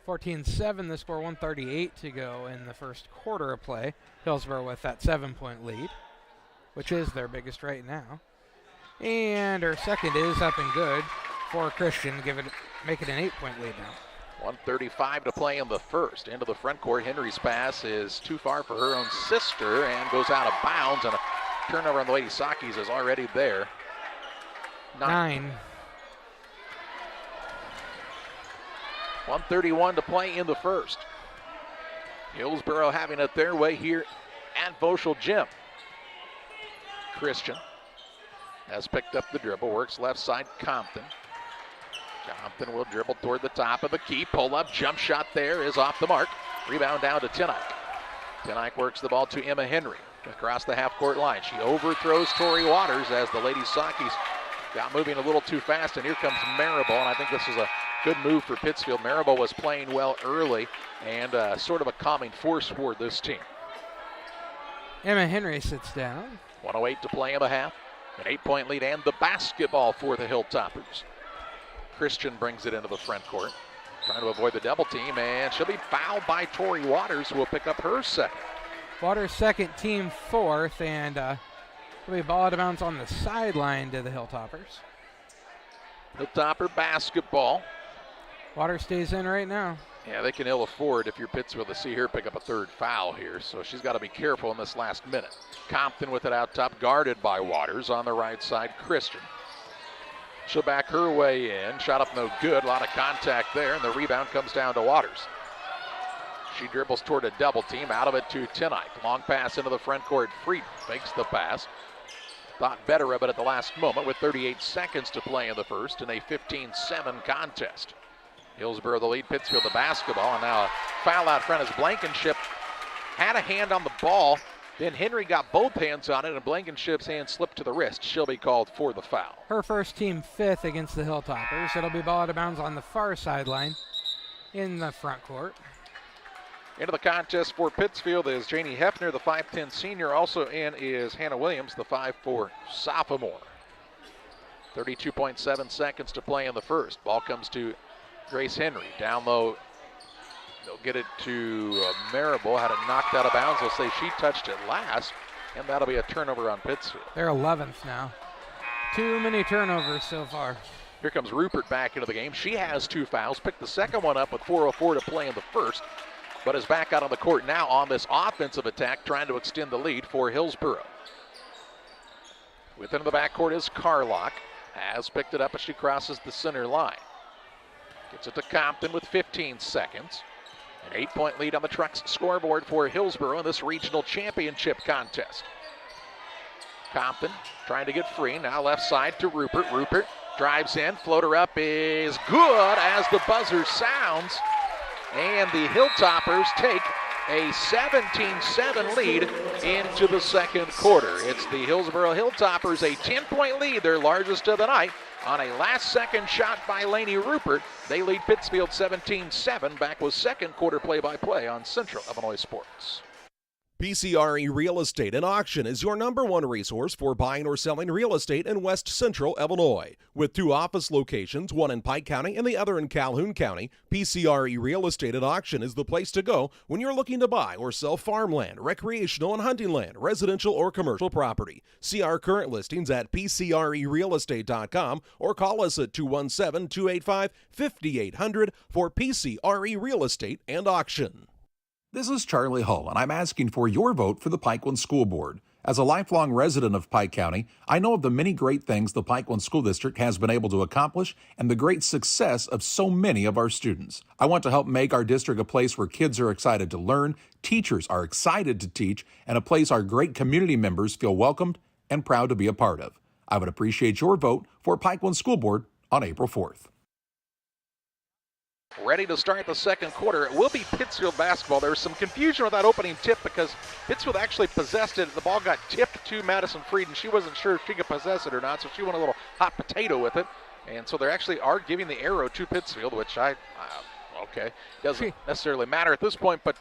14-7 the score, 1:38 to go in the first quarter of play. Hillsboro with that 7-point lead, which is their biggest right now. And her second is up and good for Christian, make it an 8-point lead now. 1:35 to play in the first. Into the front court, Henry's pass is too far for her own sister and goes out of bounds, and a turnover on the Lady Sakis is already there. 9. 1:31 to play in the first. Hillsboro having it their way here at Voschel Gym. Christian has picked up the dribble, works left side, Compton. Compton will dribble toward the top of the key. Pull up, jump shot there is off the mark. Rebound down to Tenike. Tenike works the ball to Emma Henry across the half-court line. She overthrows Tori Waters as the Lady Sakis got moving a little too fast, and here comes Marable, and I think this is a good move for Pittsfield. Marable was playing well early and sort of a calming force for this team. Emma Henry sits down. 1:08 to play in the half. An 8-point lead and the basketball for the Hilltoppers. Christian brings it into the front court, trying to avoid the double team, and she'll be fouled by Tori Waters, who will pick up her second. Waters' second, team fourth, and will be ball out of bounds on the sideline to the Hilltoppers. Hilltopper basketball. Waters stays in right now. Yeah, they can ill afford, if you're Pittsfield, to see her pick up a third foul here, so she's got to be careful in this last minute. Compton with it out top, guarded by Waters. On the right side, Christian. She'll back her way in. Shot up no good. A lot of contact there, and the rebound comes down to Waters. She dribbles toward a double team. Out of it to Tenike. Long pass into the front court. Frieden fakes the pass. Thought better of it at the last moment with 38 seconds to play in the first in a 15-7 contest. Hillsboro the lead, Pittsfield the basketball, and now a foul out front as Blankenship had a hand on the ball. Then Henry got both hands on it, and Blankenship's hand slipped to the wrist. She'll be called for the foul. Her first, team fifth against the Hilltoppers. It'll be ball out of bounds on the far sideline in the front court. Into the contest for Pittsfield is Janie Hefner, the 5'10 senior. Also in is Hannah Williams, the 5'4 sophomore. 32.7 seconds to play in the first. Ball comes to Grace Henry. Down low, they'll get it to Marable. Had it knocked out of bounds. They'll say she touched it last, and that'll be a turnover on Pittsfield. They're 11th now. Too many turnovers so far. Here comes Rupert back into the game. She has 2 fouls. Picked the second one up with 4:04 to play in the first, but is back out on the court now on this offensive attack, trying to extend the lead for Hillsboro. Within the backcourt is Carlock. Has picked it up as she crosses the center line. Gets it to Compton with 15 seconds. An 8-point lead on the Trucks scoreboard for Hillsboro in this regional championship contest. Compton trying to get free. Now left side to Rupert. Rupert drives in. Floater up is good as the buzzer sounds. And the Hilltoppers take a 17-7 lead into the second quarter. It's the Hillsboro Hilltoppers, a 10-point lead, their largest of the night, on a last-second shot by Lainey Rupert. They lead Pittsfield 17-7. Back with second quarter play-by-play on Central Illinois Sports. PCRE Real Estate and Auction is your #1 resource for buying or selling real estate in West Central Illinois. With 2 office locations, one in Pike County and the other in Calhoun County, PCRE Real Estate and Auction is the place to go when you're looking to buy or sell farmland, recreational and hunting land, residential or commercial property. See our current listings at PCRERealestate.com or call us at 217-285-5800 for PCRE Real Estate and Auction. This is Charlie Hull, and I'm asking for your vote for the Pikeland School Board. As a lifelong resident of Pike County, I know of the many great things the Pikeland School District has been able to accomplish and the great success of so many of our students. I want to help make our district a place where kids are excited to learn, teachers are excited to teach, and a place our great community members feel welcomed and proud to be a part of. I would appreciate your vote for Pikeland School Board on April 4th. Ready to start the second quarter. It will be Pittsfield basketball. There was some confusion with that opening tip because Pittsfield actually possessed it. The ball got tipped to Madison Frieden. She wasn't sure if she could possess it or not, so she went a little hot potato with it. And so they actually are giving the arrow to Pittsfield, which okay, doesn't necessarily matter at this point, but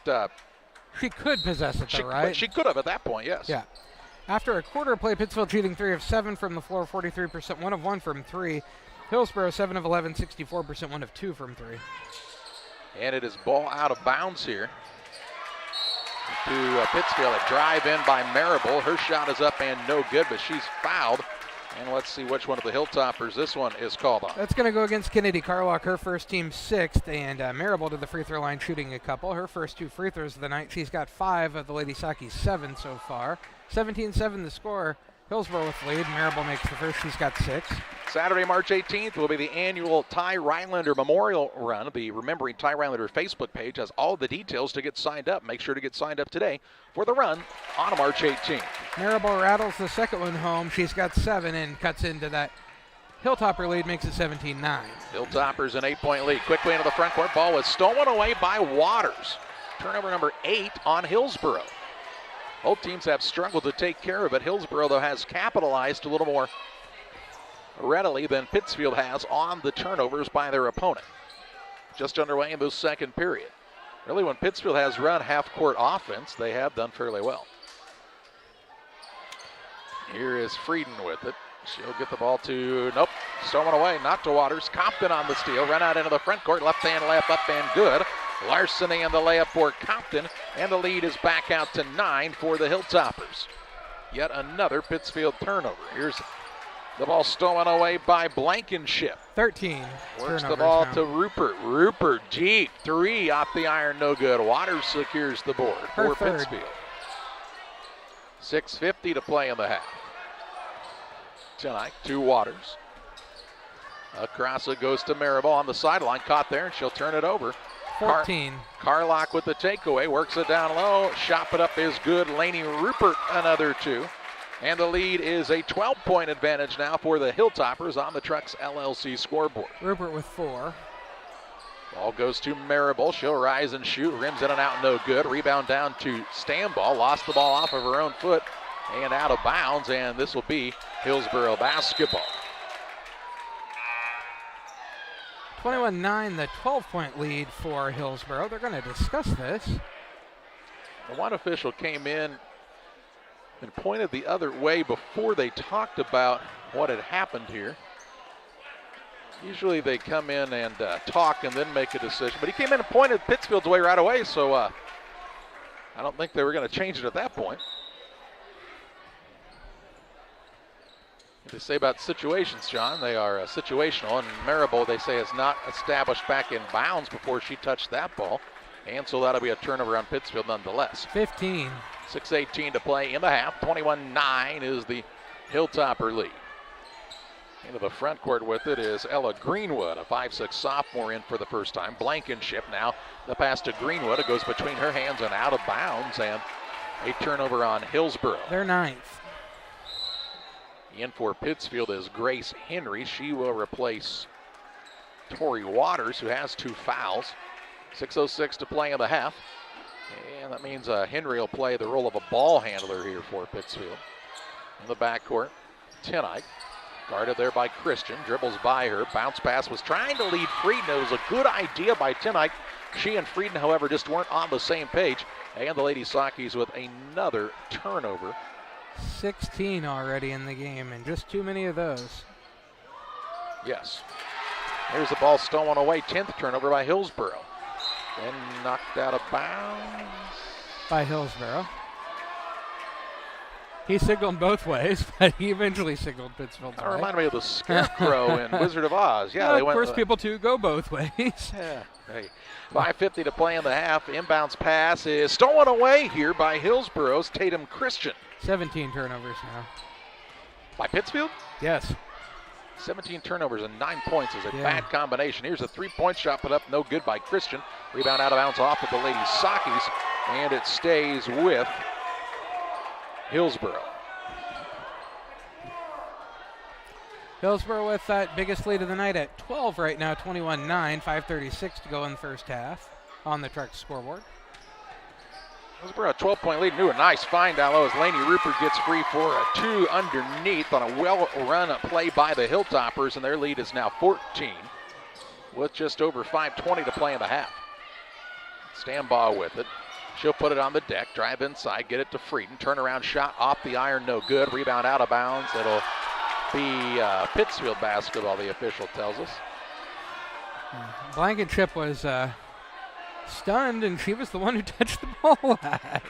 she could possess it, though, right? But she could have at that point, yes. Yeah. After a quarter play, Pittsfield shooting 3 of 7 from the floor, 43%, 1 of 1 from 3. Hillsboro 7 of 11, 64%, 1 of 2 from 3. And it is ball out of bounds here to Pittsfield. A drive in by Marable. Her shot is up and no good, but she's fouled. And let's see which one of the Hilltoppers this one is called on. That's going to go against Kennedy Carlock, her first team 6th, and Marable to the free throw line shooting a couple. Her first 2 free throws of the night. She's got 5 of the Lady Saki's 7 so far. 17-7 the score. Hillsboro with the lead. Marable makes the first. She's got 6. Saturday, March 18th will be the annual Ty Rylander Memorial Run. The Remembering Ty Rylander Facebook page has all the details to get signed up. Make sure to get signed up today for the run on March 18th. Marable rattles the second one home. She's got 7 and cuts into that Hilltopper lead, makes it 17-9. Hilltoppers an 8-point lead. Quickly into the front court. Ball is stolen away by Waters. Turnover number 8 on Hillsboro. Both teams have struggled to take care of it. Hillsboro, though, has capitalized a little more readily than Pittsfield has on the turnovers by their opponent. Just underway in the second period. Really, when Pittsfield has run half-court offense, they have done fairly well. Here is Frieden with it. She'll get the ball to, nope, stolen away, not to Waters. Compton on the steal, run out into the front court, left-hand layup up and good. Larceny and the layup for Compton, and the lead is back out to 9 for the Hilltoppers. Yet another Pittsfield turnover. Here's the ball stolen away by Blankenship. 13. Works the ball to Rupert. Rupert deep, 3 off the iron, no good. Waters secures the board for Pittsfield. 6:50 to play in the half. Tonight, to Waters. Across it goes to Marable on the sideline, caught there, and she'll turn it over. 14. Carlock with the takeaway, works it down low. Shot it up is good. Laney Rupert, another 2. And the lead is a 12-point advantage now for the Hilltoppers on the Trucks LLC scoreboard. Rupert with 4. Ball goes to Marable. She'll rise and shoot. Rims in and out, no good. Rebound down to Stambaugh. Lost the ball off of her own foot and out of bounds. And this will be Hillsboro basketball. 21-9, the 12-point lead for Hillsboro. They're going to discuss this. The one official came in and pointed the other way before they talked about what had happened here. Usually they come in and talk and then make a decision. But he came in and pointed Pittsfield's way right away, so I don't think they were going to change it at that point. What they say about situations, John, they are situational, and Marable, they say, is not established back in bounds before she touched that ball. And so that'll be a turnover on Pittsfield nonetheless. 15. 6:18 to play in the half. 21-9 is the Hilltopper lead. Into the front court with it is Ella Greenwood, a 5'6" sophomore in for the first time. Blankenship now. The pass to Greenwood. It goes between her hands and out of bounds, and a turnover on Hillsboro. They're 9th. In for Pittsfield is Grace Henry. She will replace Tori Waters, who has 2 fouls. 6:06 to play in the half. And that means Henry will play the role of a ball handler here for Pittsfield. In the backcourt, Tennite. Guarded there by Christian. Dribbles by her. Bounce pass was trying to lead Frieden. It was a good idea by Tennite. She and Frieden, however, just weren't on the same page. And the Lady Sakis with another turnover. 16 already in the game, and just too many of those. Yes. Here's the ball stolen away. 10th turnover by Hillsboro. Then knocked out of bounds by Hillsboro. He signaled both ways, but he eventually signaled Pittsfield's way. That reminded me of the Scarecrow in Wizard of Oz. Yeah, they went. Of course, people too go both ways. Yeah. Hey, 5:50 to play in the half. Inbounds pass is stolen away here by Hillsboro's Tatum Christian. 17 turnovers now. By Pittsfield? Yes. 17 turnovers and 9 points is a bad combination. Here's a 3-point shot put up, no good by Christian. Rebound out of bounds off of the Lady Sakis, and it stays with Hillsboro. Hillsboro with that biggest lead of the night at 12 right now, 21-9, 5:36 to go in the first half on the Truck scoreboard. Hillsboro a 12-point lead. A nice find down low as Laney Rupert gets free for a 2 underneath on a well-run play by the Hilltoppers, and their lead is now 14 with just over 5:20 to play in the half. Stambaugh with it. She'll put it on the deck, drive inside, get it to Frieden. Turnaround shot off the iron, no good. Rebound out of bounds. It'll be Pittsfield basketball, the official tells us. Blankenship was stunned, and she was the one who touched the ball last.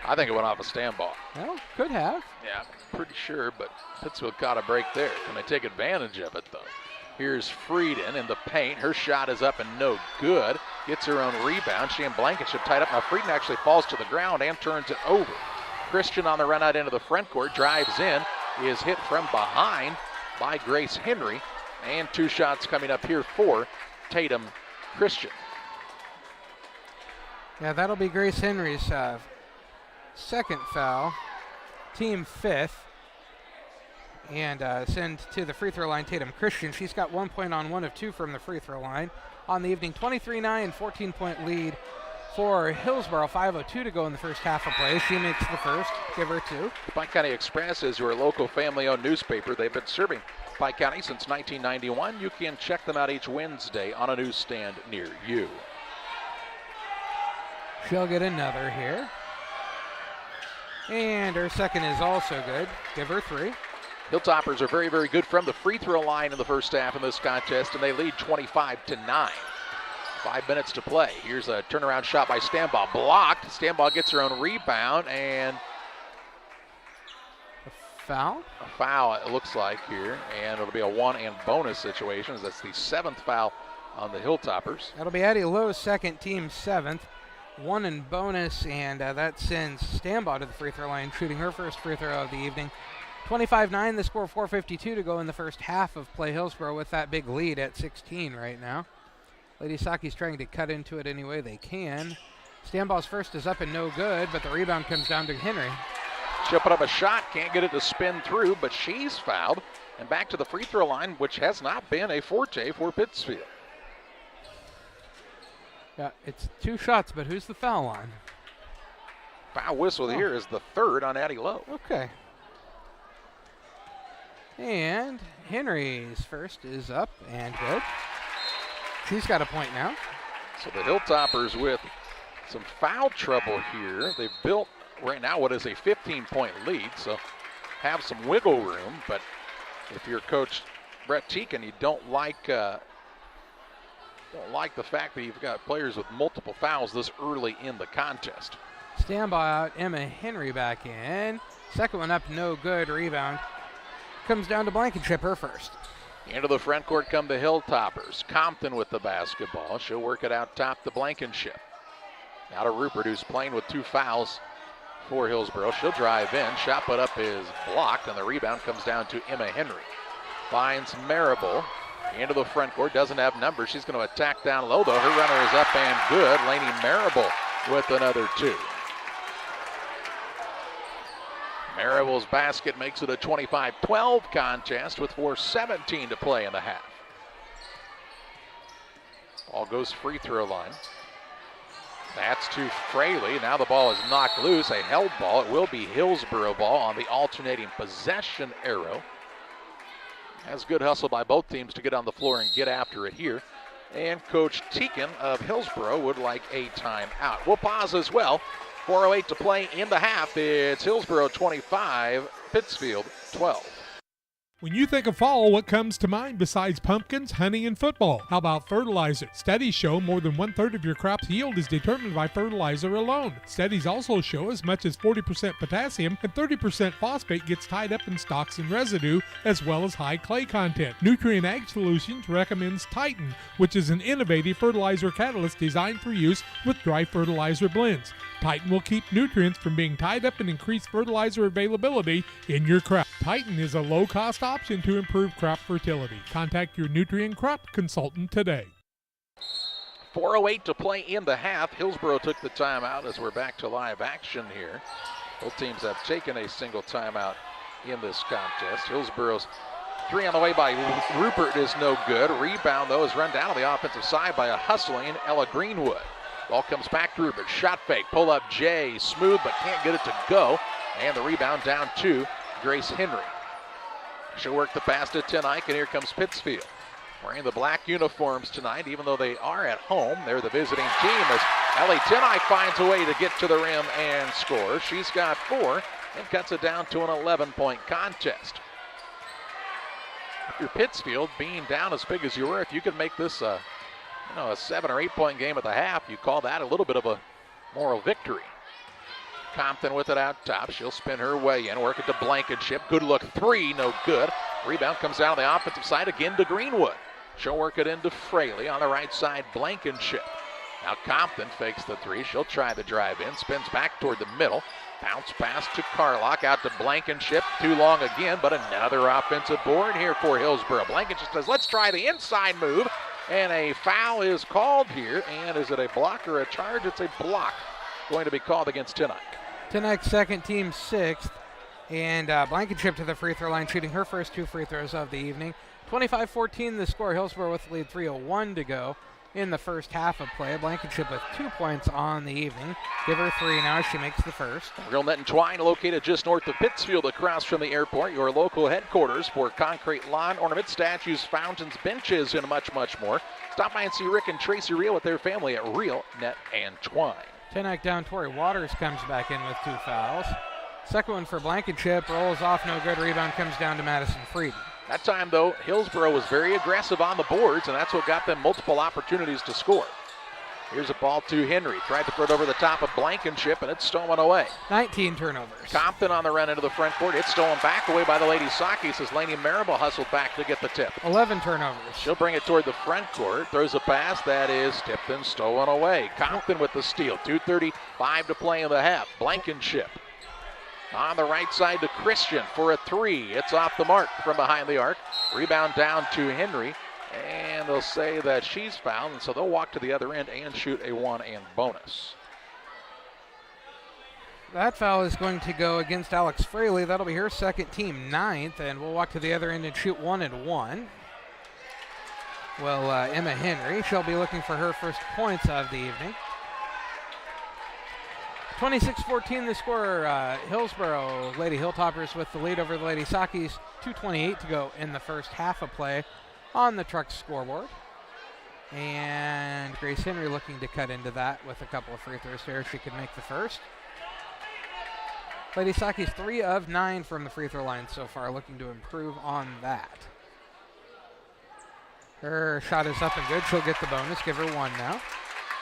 I think it went off a Stambaugh. Well, could have. Yeah, pretty sure, but Pittsfield caught a break there. Can they take advantage of it, though? Here's Frieden in the paint. Her shot is up and no good. Gets her own rebound. She and Blankenship tied up. Now Frieden actually falls to the ground and turns it over. Christian on the run out into the front court. Drives in. Is hit from behind by Grace Henry. And 2 shots coming up here for Tatum Christian. Yeah, that'll be Grace Henry's second foul. Team 5th. And send to the free throw line Tatum Christian. She's got 1 point on 1 of 2 from the free throw line. On the evening, 23-9, 14-point lead for Hillsboro. 5:02 to go in the first half of play. She makes the first, give her 2. Pike County Express is your local family-owned newspaper. They've been serving Pike County since 1991. You can check them out each Wednesday on a newsstand near you. She'll get another here. And her second is also good. Give her 3. Hilltoppers are very, very good from the free throw line in the first half in this contest, and they lead 25-9. 5 minutes to play. Here's a turnaround shot by Stambaugh. Blocked. Stambaugh gets her own rebound, and a foul? A foul, it looks like here, and it'll be a 1 and bonus situation, as that's the 7th foul on the Hilltoppers. That'll be Addie Lowe's second, team 7th. 1 and bonus, and that sends Stambaugh to the free throw line, shooting her first free throw of the evening. 25-9, the score, 4:52 to go in the first half of play. Hillsboro with that big lead at 16 right now. Lady Saki's trying to cut into it any way they can. Stambaugh's first is up and no good, but the rebound comes down to Henry. She'll put up a shot, can't get it to spin through, but she's fouled. And back to the free throw line, which has not been a forte for Pittsfield. Yeah, it's 2 shots, but who's the foul on? Foul whistle here is the 3rd on Addie Lowe. Okay. And Henry's first is up and good. She's got a point now. So the Hilltoppers with some foul trouble here. They've built right now what is a 15-point lead, so have some wiggle room. But if you're Coach Brett Teakin, you don't like the fact that you've got players with multiple fouls this early in the contest. Standby out, Emma Henry back in. Second one up, no good. Rebound comes down to Blankenship, her first. Into the front court come the Hilltoppers. Compton with the basketball. She'll work it out top to Blankenship. Now to Rupert, who's playing with 2 fouls for Hillsboro. She'll drive in. Shot put up is blocked, and the rebound comes down to Emma Henry. Finds Marable into the front court. Doesn't have numbers. She's going to attack down low, though. Her runner is up and good. Lainey Marable with another 2. Marable's basket makes it a 25-12 contest with 4:17 to play in the half. Ball goes free throw line. That's to Fraley. Now the ball is knocked loose. A held ball. It will be Hillsboro ball on the alternating possession arrow. Has good hustle by both teams to get on the floor and get after it here. And Coach Teakin of Hillsboro would like a timeout. We'll pause as well. 4:08 to play in the half. It's Hillsboro 25, Pittsfield 12. When you think of fall, what comes to mind besides pumpkins, honey, and football? How about fertilizer? Studies show more than 1/3 of your crop's yield is determined by fertilizer alone. Studies also show as much as 40% potassium and 30% phosphate gets tied up in stalks and residue, as well as high clay content. Nutrient Ag Solutions recommends Titan, which is an innovative fertilizer catalyst designed for use with dry fertilizer blends. Titan will keep nutrients from being tied up and increase fertilizer availability in your crop. Titan is a low-cost option to improve crop fertility. Contact your nutrient crop consultant today. 4:08 to play in the half. Hillsboro took the timeout as we're back to live action here. Both teams have taken a single timeout in this contest. Hillsboro's 3 on the way by Rupert is no good. Rebound, though, is run down on the offensive side by a hustling Ella Greenwood. Ball comes back to Rupert. Shot fake. Pull up Jay. Smooth, but can't get it to go. And the rebound down to Grace Henry. She'll work the pass to Tenike, and here comes Pittsfield. Wearing the black uniforms tonight, even though they are at home. They're the visiting team as Ellie Tenike finds a way to get to the rim and score. She's got 4 and cuts it down to an 11-point contest. If you're Pittsfield, being down as big as you were, if you could make this a 7 or 8 point game at the half, you call that a little bit of a moral victory. Compton with it out top. She'll spin her way in, work it to Blankenship. Good look, 3, no good. Rebound comes down on the offensive side again to Greenwood. She'll work it into Fraley on the right side, Blankenship. Now Compton fakes the 3. She'll try the drive in, spins back toward the middle. Bounce pass to Carlock, out to Blankenship. Too long again, but another offensive board here for Hillsboro. Blankenship says, let's try the inside move. And a foul is called here. And is it a block or a charge? It's a block going to be called against Tenike. Tenike second, team 6th. And Blankenship to the free throw line, shooting her first 2 free throws of the evening. 25-14 the score. Hillsboro with the lead, 3:01 to go in the first half of play. Blankenship with 2 points on the evening. Give her 3 now. She makes the first. Real Net and Twine, located just north of Pittsfield, across from the airport. Your local headquarters for concrete lawn ornaments, statues, fountains, benches, and much, much more. Stop by and see Rick and Tracy Reel with their family at Real Net and Twine. Tenike down. Tori Waters comes back in with 2 fouls. Second one for Blankenship. Rolls off, no good. Rebound comes down to Madison Frieden. That time, though, Hillsboro was very aggressive on the boards, and that's what got them multiple opportunities to score. Here's a ball to Henry. Tried to throw it over the top of Blankenship, and it's stolen away. 19 turnovers. Compton on the run into the front court. It's stolen back away by the Lady Sakis as Laney Marable hustled back to get the tip. 11 turnovers. She'll bring it toward the front court. Throws a pass that is tipped and stolen away. Compton with the steal. 2:35 to play in the half. Blankenship on the right side to Christian for a 3. It's off the mark from behind the arc. Rebound down to Henry. And they'll say that she's fouled, and so they'll walk to the other end and shoot a 1 and bonus. That foul is going to go against Alex Fraley. That'll be her second, team 9th, and we'll walk to the other end and shoot 1 and 1. Well, Emma Henry, she'll be looking for her first points of the evening. 26-14 the score. Hillsboro Lady Hilltoppers with the lead over the Lady Sakis. 2:28 to go in the first half of play on the Truck scoreboard. And Grace Henry looking to cut into that with a couple of free throws here. She could make the first. Lady Sakis 3 of 9 from the free throw line so far, looking to improve on that. Her shot is up and good. She'll get the bonus. Give her 1 now.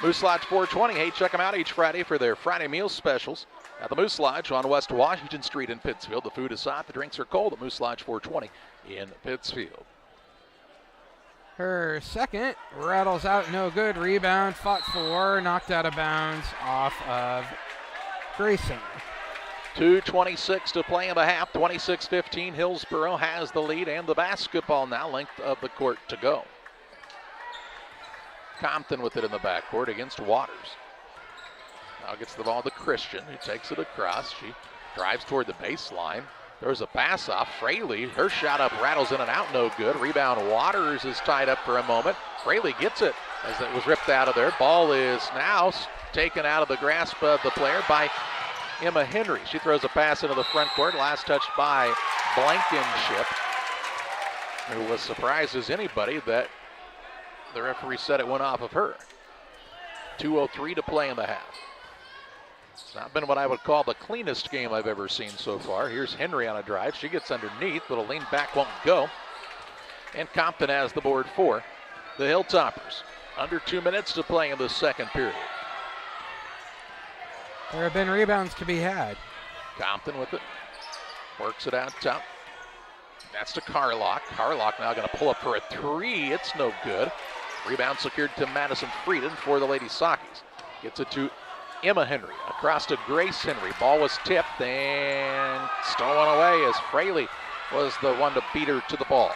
Moose Lodge 420. Hey, check them out each Friday for their Friday meal specials at the Moose Lodge on West Washington Street in Pittsfield. The food is hot, the drinks are cold at Moose Lodge 420 in Pittsfield. Her second rattles out, no good. Rebound, fought for, knocked out of bounds off of Grayson. 2:26 to play in the half. 26-15. Hillsboro has the lead and the basketball now. Length of the court to go. Compton with it in the backcourt against Waters. Now gets the ball to Christian, who takes it across. She drives toward the baseline. There's a pass off. Fraley, her shot up, rattles in and out, no good. Rebound, Waters is tied up for a moment. Fraley gets it as it was ripped out of there. Ball is now taken out of the grasp of the player by Emma Henry. She throws a pass into the front court. Last touched by Blankenship, who was surprised as anybody that the referee said it went off of her. 2:03 to play in the half. It's not been what I would call the cleanest game I've ever seen so far. Here's Henry on a drive. She gets underneath, but a lean back won't go. And Compton has the board for the Hilltoppers. Under 2 minutes to play in the second period. There have been rebounds to be had. Compton with it. Works it out top. That's to Carlock. Carlock now going to pull up for a 3. It's no good. Rebound secured to Madison Frieden for the Lady Sakis. Gets it to Emma Henry. Across to Grace Henry. Ball was tipped and stolen away as Fraley was the one to beat her to the ball.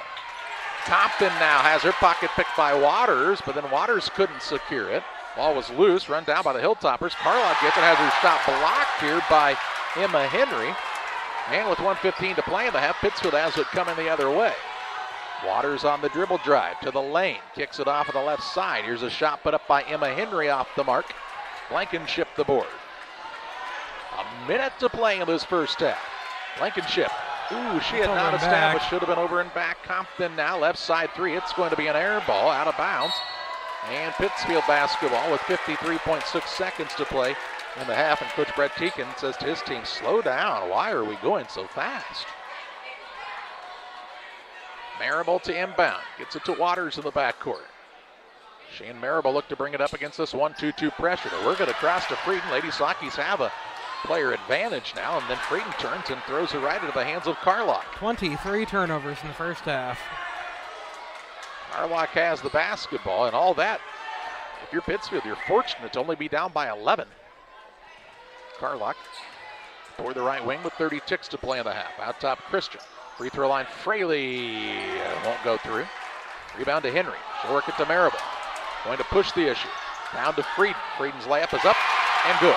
Compton now has her pocket picked by Waters, but then Waters couldn't secure it. Ball was loose, run down by the Hilltoppers. Carlock gets it, has her shot blocked here by Emma Henry. And with 1:15 to play in the half, Pittsfield has it coming the other way. Waters on the dribble drive to the lane. Kicks it off of the left side. Here's a shot put up by Emma Henry off the mark. Blankenship the board. A minute to play in this first half. Blankenship. Ooh, she had not established. Should have been over and back. Compton now left side three. It's going to be an air ball out of bounds. And Pittsfield basketball with 53.6 seconds to play in the half. And Coach Brett Teakin says to his team, slow down. Why are we going so fast? Marable to inbound. Gets it to Waters in the backcourt. Shane Marable looked to bring it up against this 1-2-2 pressure. To work it across to Frieden. Lady Sockies have a player advantage now, and then Frieden turns and throws it right into the hands of Carlock. 23 turnovers in the first half. Carlock has the basketball, and all that, if you're Pittsfield, you're fortunate to only be down by 11. Carlock toward the right wing with 30 ticks to play in the half. Out top, Christian. Free throw line, Fraley won't go through. Rebound to Henry. She'll work it to Marable. Going to push the issue. Down to Frieden. Frieden's layup is up and good.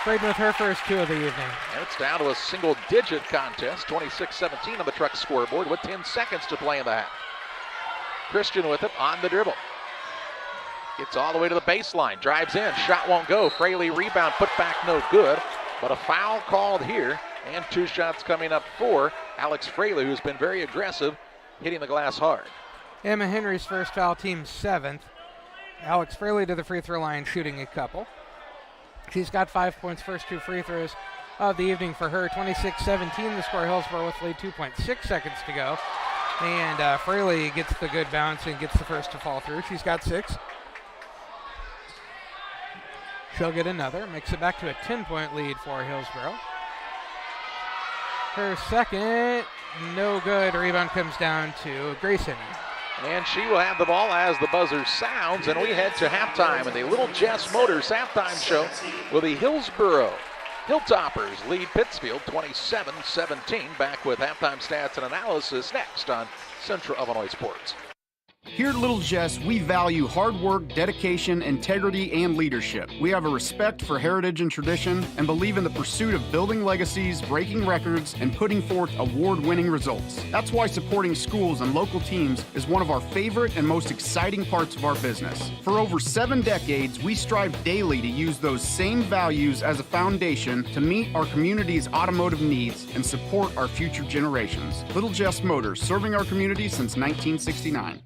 Frieden with her first two of the evening. And it's down to a single-digit contest. 26-17 on the Truck scoreboard with 10 seconds to play in the half. Christian with it on the dribble. Gets all the way to the baseline. Drives in. Shot won't go. Fraley rebound. Put back no good. But a foul called here. And two shots coming up for Alex Fraley, who's been very aggressive, hitting the glass hard. Emma Henry's first foul, team 7th. Alex Fraley to the free throw line, shooting a couple. She's got 5 points, first two free throws of the evening for her. 26-17 the score. Hillsboro with lead, 2.6 seconds to go. And Fraley gets the good bounce and gets the first to fall through. She's got 6. She'll get another, makes it back to a 10-point lead for Hillsboro. Her second, no good. Rebound comes down to Grayson. And she will have the ball as the buzzer sounds, and we head to halftime in the Little Jess Motors halftime show with the Hillsboro Hilltoppers lead Pittsfield 27-17. Back with halftime stats and analysis next on Central Illinois Sports. Here at Little Jess, we value hard work, dedication, integrity, and leadership. We have a respect for heritage and tradition and believe in the pursuit of building legacies, breaking records, and putting forth award-winning results. That's why supporting schools and local teams is one of our favorite and most exciting parts of our business. For over 7 decades, we strive daily to use those same values as a foundation to meet our community's automotive needs and support our future generations. Little Jess Motors, serving our community since 1969.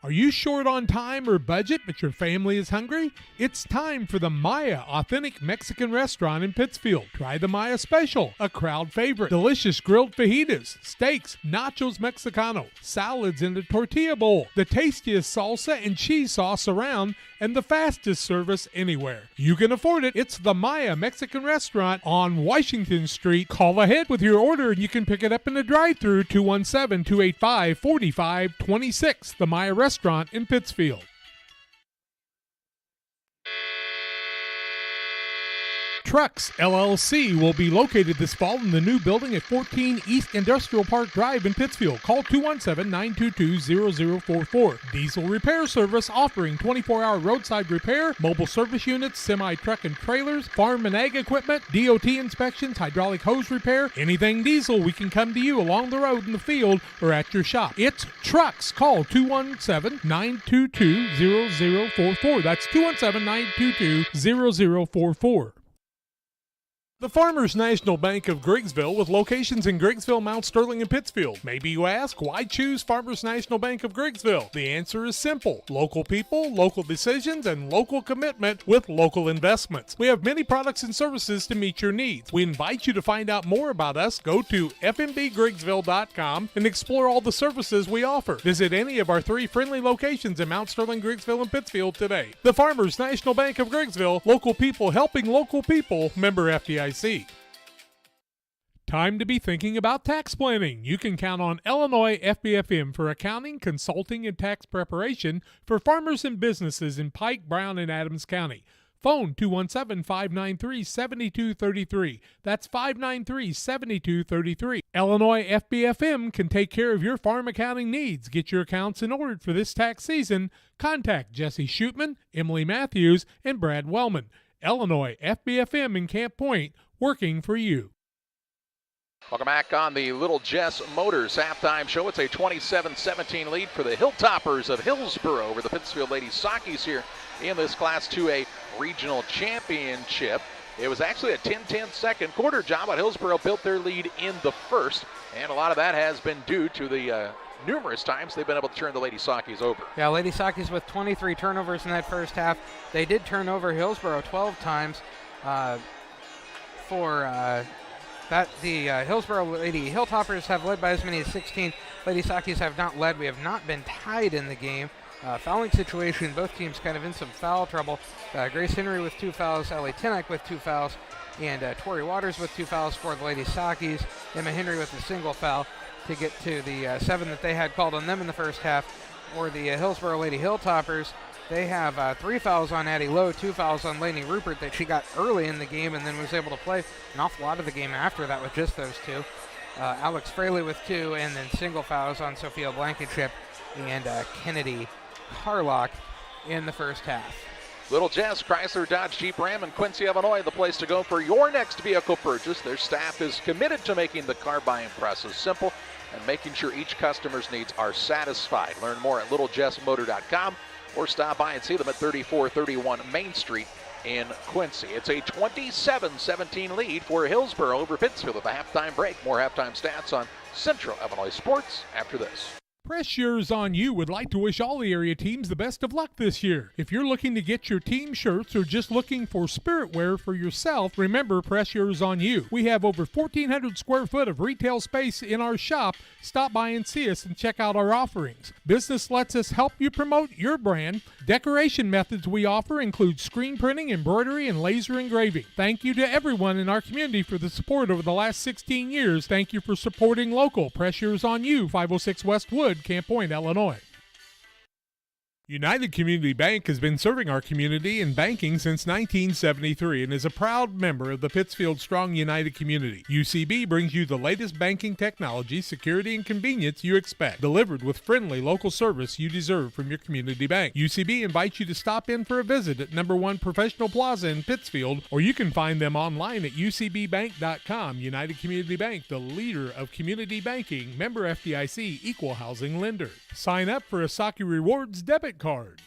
Are you short on time or budget, but your family is hungry? It's time for the Maya Authentic Mexican Restaurant in Pittsfield. Try the Maya Special, a crowd favorite. Delicious grilled fajitas, steaks, nachos Mexicano, salads in a tortilla bowl, the tastiest salsa and cheese sauce around, and the fastest service anywhere. You can afford it. It's the Maya Mexican Restaurant on Washington Street. Call ahead with your order and you can pick it up in the drive-thru, 217-285-4526. The Maya Restaurant in Pittsfield. Trucks LLC will be located this fall in the new building at 14 East Industrial Park Drive in Pittsfield. Call 217-922-0044. Diesel repair service offering 24-hour roadside repair, mobile service units, semi-truck and trailers, farm and ag equipment, DOT inspections, hydraulic hose repair, anything diesel, we can come to you along the road in the field or at your shop. It's Trucks. Call 217-922-0044. That's 217-922-0044. The Farmers National Bank of Griggsville with locations in Griggsville, Mount Sterling, and Pittsfield. Maybe you ask, why choose Farmers National Bank of Griggsville? The answer is simple. Local people, local decisions, and local commitment with local investments. We have many products and services to meet your needs. We invite you to find out more about us. Go to fmbgriggsville.com and explore all the services we offer. Visit any of our 3 friendly locations in Mount Sterling, Griggsville, and Pittsfield today. The Farmers National Bank of Griggsville, local people helping local people, member FDIC. Time to be thinking about tax planning. You can count on Illinois FBFM for accounting, consulting, and tax preparation for farmers and businesses in Pike, Brown, and Adams County. Phone 217-593-7233. That's 593-7233. Illinois FBFM can take care of your farm accounting needs. Get your accounts in order for this tax season. Contact Jesse Shootman, Emily Matthews, and Brad Wellman. Illinois FBFM in Camp Point, working for you. Welcome back on the Little Jess Motors halftime show. It's a 27-17 lead for the Hilltoppers of Hillsboro over the Pittsfield Lady Sockies here in this Class 2A regional championship. It was actually a 10-10 second quarter job, but Hillsboro built their lead in the first, and a lot of that has been due to the numerous times they've been able to turn the Lady Sockies over. Yeah, Lady Sockies with 23 turnovers in that first half. They did turn over Hillsboro 12 times. The Hillsboro Lady Hilltoppers have led by as many as 16. Lady Sockies have not led. We have not been tied in the game. Fouling situation, both teams kind of in some foul trouble. Grace Henry with 2 fouls, Ellie Tinnock with 2 fouls, and Tori Waters with 2 fouls for the Lady Sockies. Emma Henry with a single foul to get to the 7 that they had called on them in the first half. For the Hillsboro Lady Hilltoppers, they have 3 fouls on Addie Lowe, 2 fouls on Lainey Rupert that she got early in the game and then was able to play an awful lot of the game after that with just those 2. Alex Fraley with 2, and then single fouls on Sophia Blankenship and Kennedy Carlock in the first half. Little Jess, Chrysler, Dodge, Jeep, Ram, and Quincy, Illinois, the place to go for your next vehicle purchase. Their staff is committed to making the car buying process simple and making sure each customer's needs are satisfied. Learn more at littlejessmotor.com or stop by and see them at 3431 Main Street in Quincy. It's a 27-17 lead for Hillsboro over Pittsfield at the halftime break. More halftime stats on Central Illinois Sports after this. Press Yours On You would like to wish all the area teams the best of luck this year. If you're looking to get your team shirts or just looking for spirit wear for yourself, remember Press Yours On You. We have over 1,400 square foot of retail space in our shop. Stop by and see us and check out our offerings. Business lets us help you promote your brand. Decoration methods we offer include screen printing, embroidery, and laser engraving. Thank you to everyone in our community for the support over the last 16 years. Thank you for supporting local. Press Yours On You, 506 West Wood, Camp Point, Illinois. United Community Bank has been serving our community in banking since 1973 and is a proud member of the Pittsfield Strong United community. UCB brings you the latest banking technology, security, and convenience you expect, delivered with friendly local service you deserve from your community bank. UCB invites you to stop in for a visit at number 1 Professional Plaza in Pittsfield, or you can find them online at ucbbank.com. United Community Bank, the leader of community banking, member FDIC, equal housing lender. Sign up for a Saki Rewards debit card.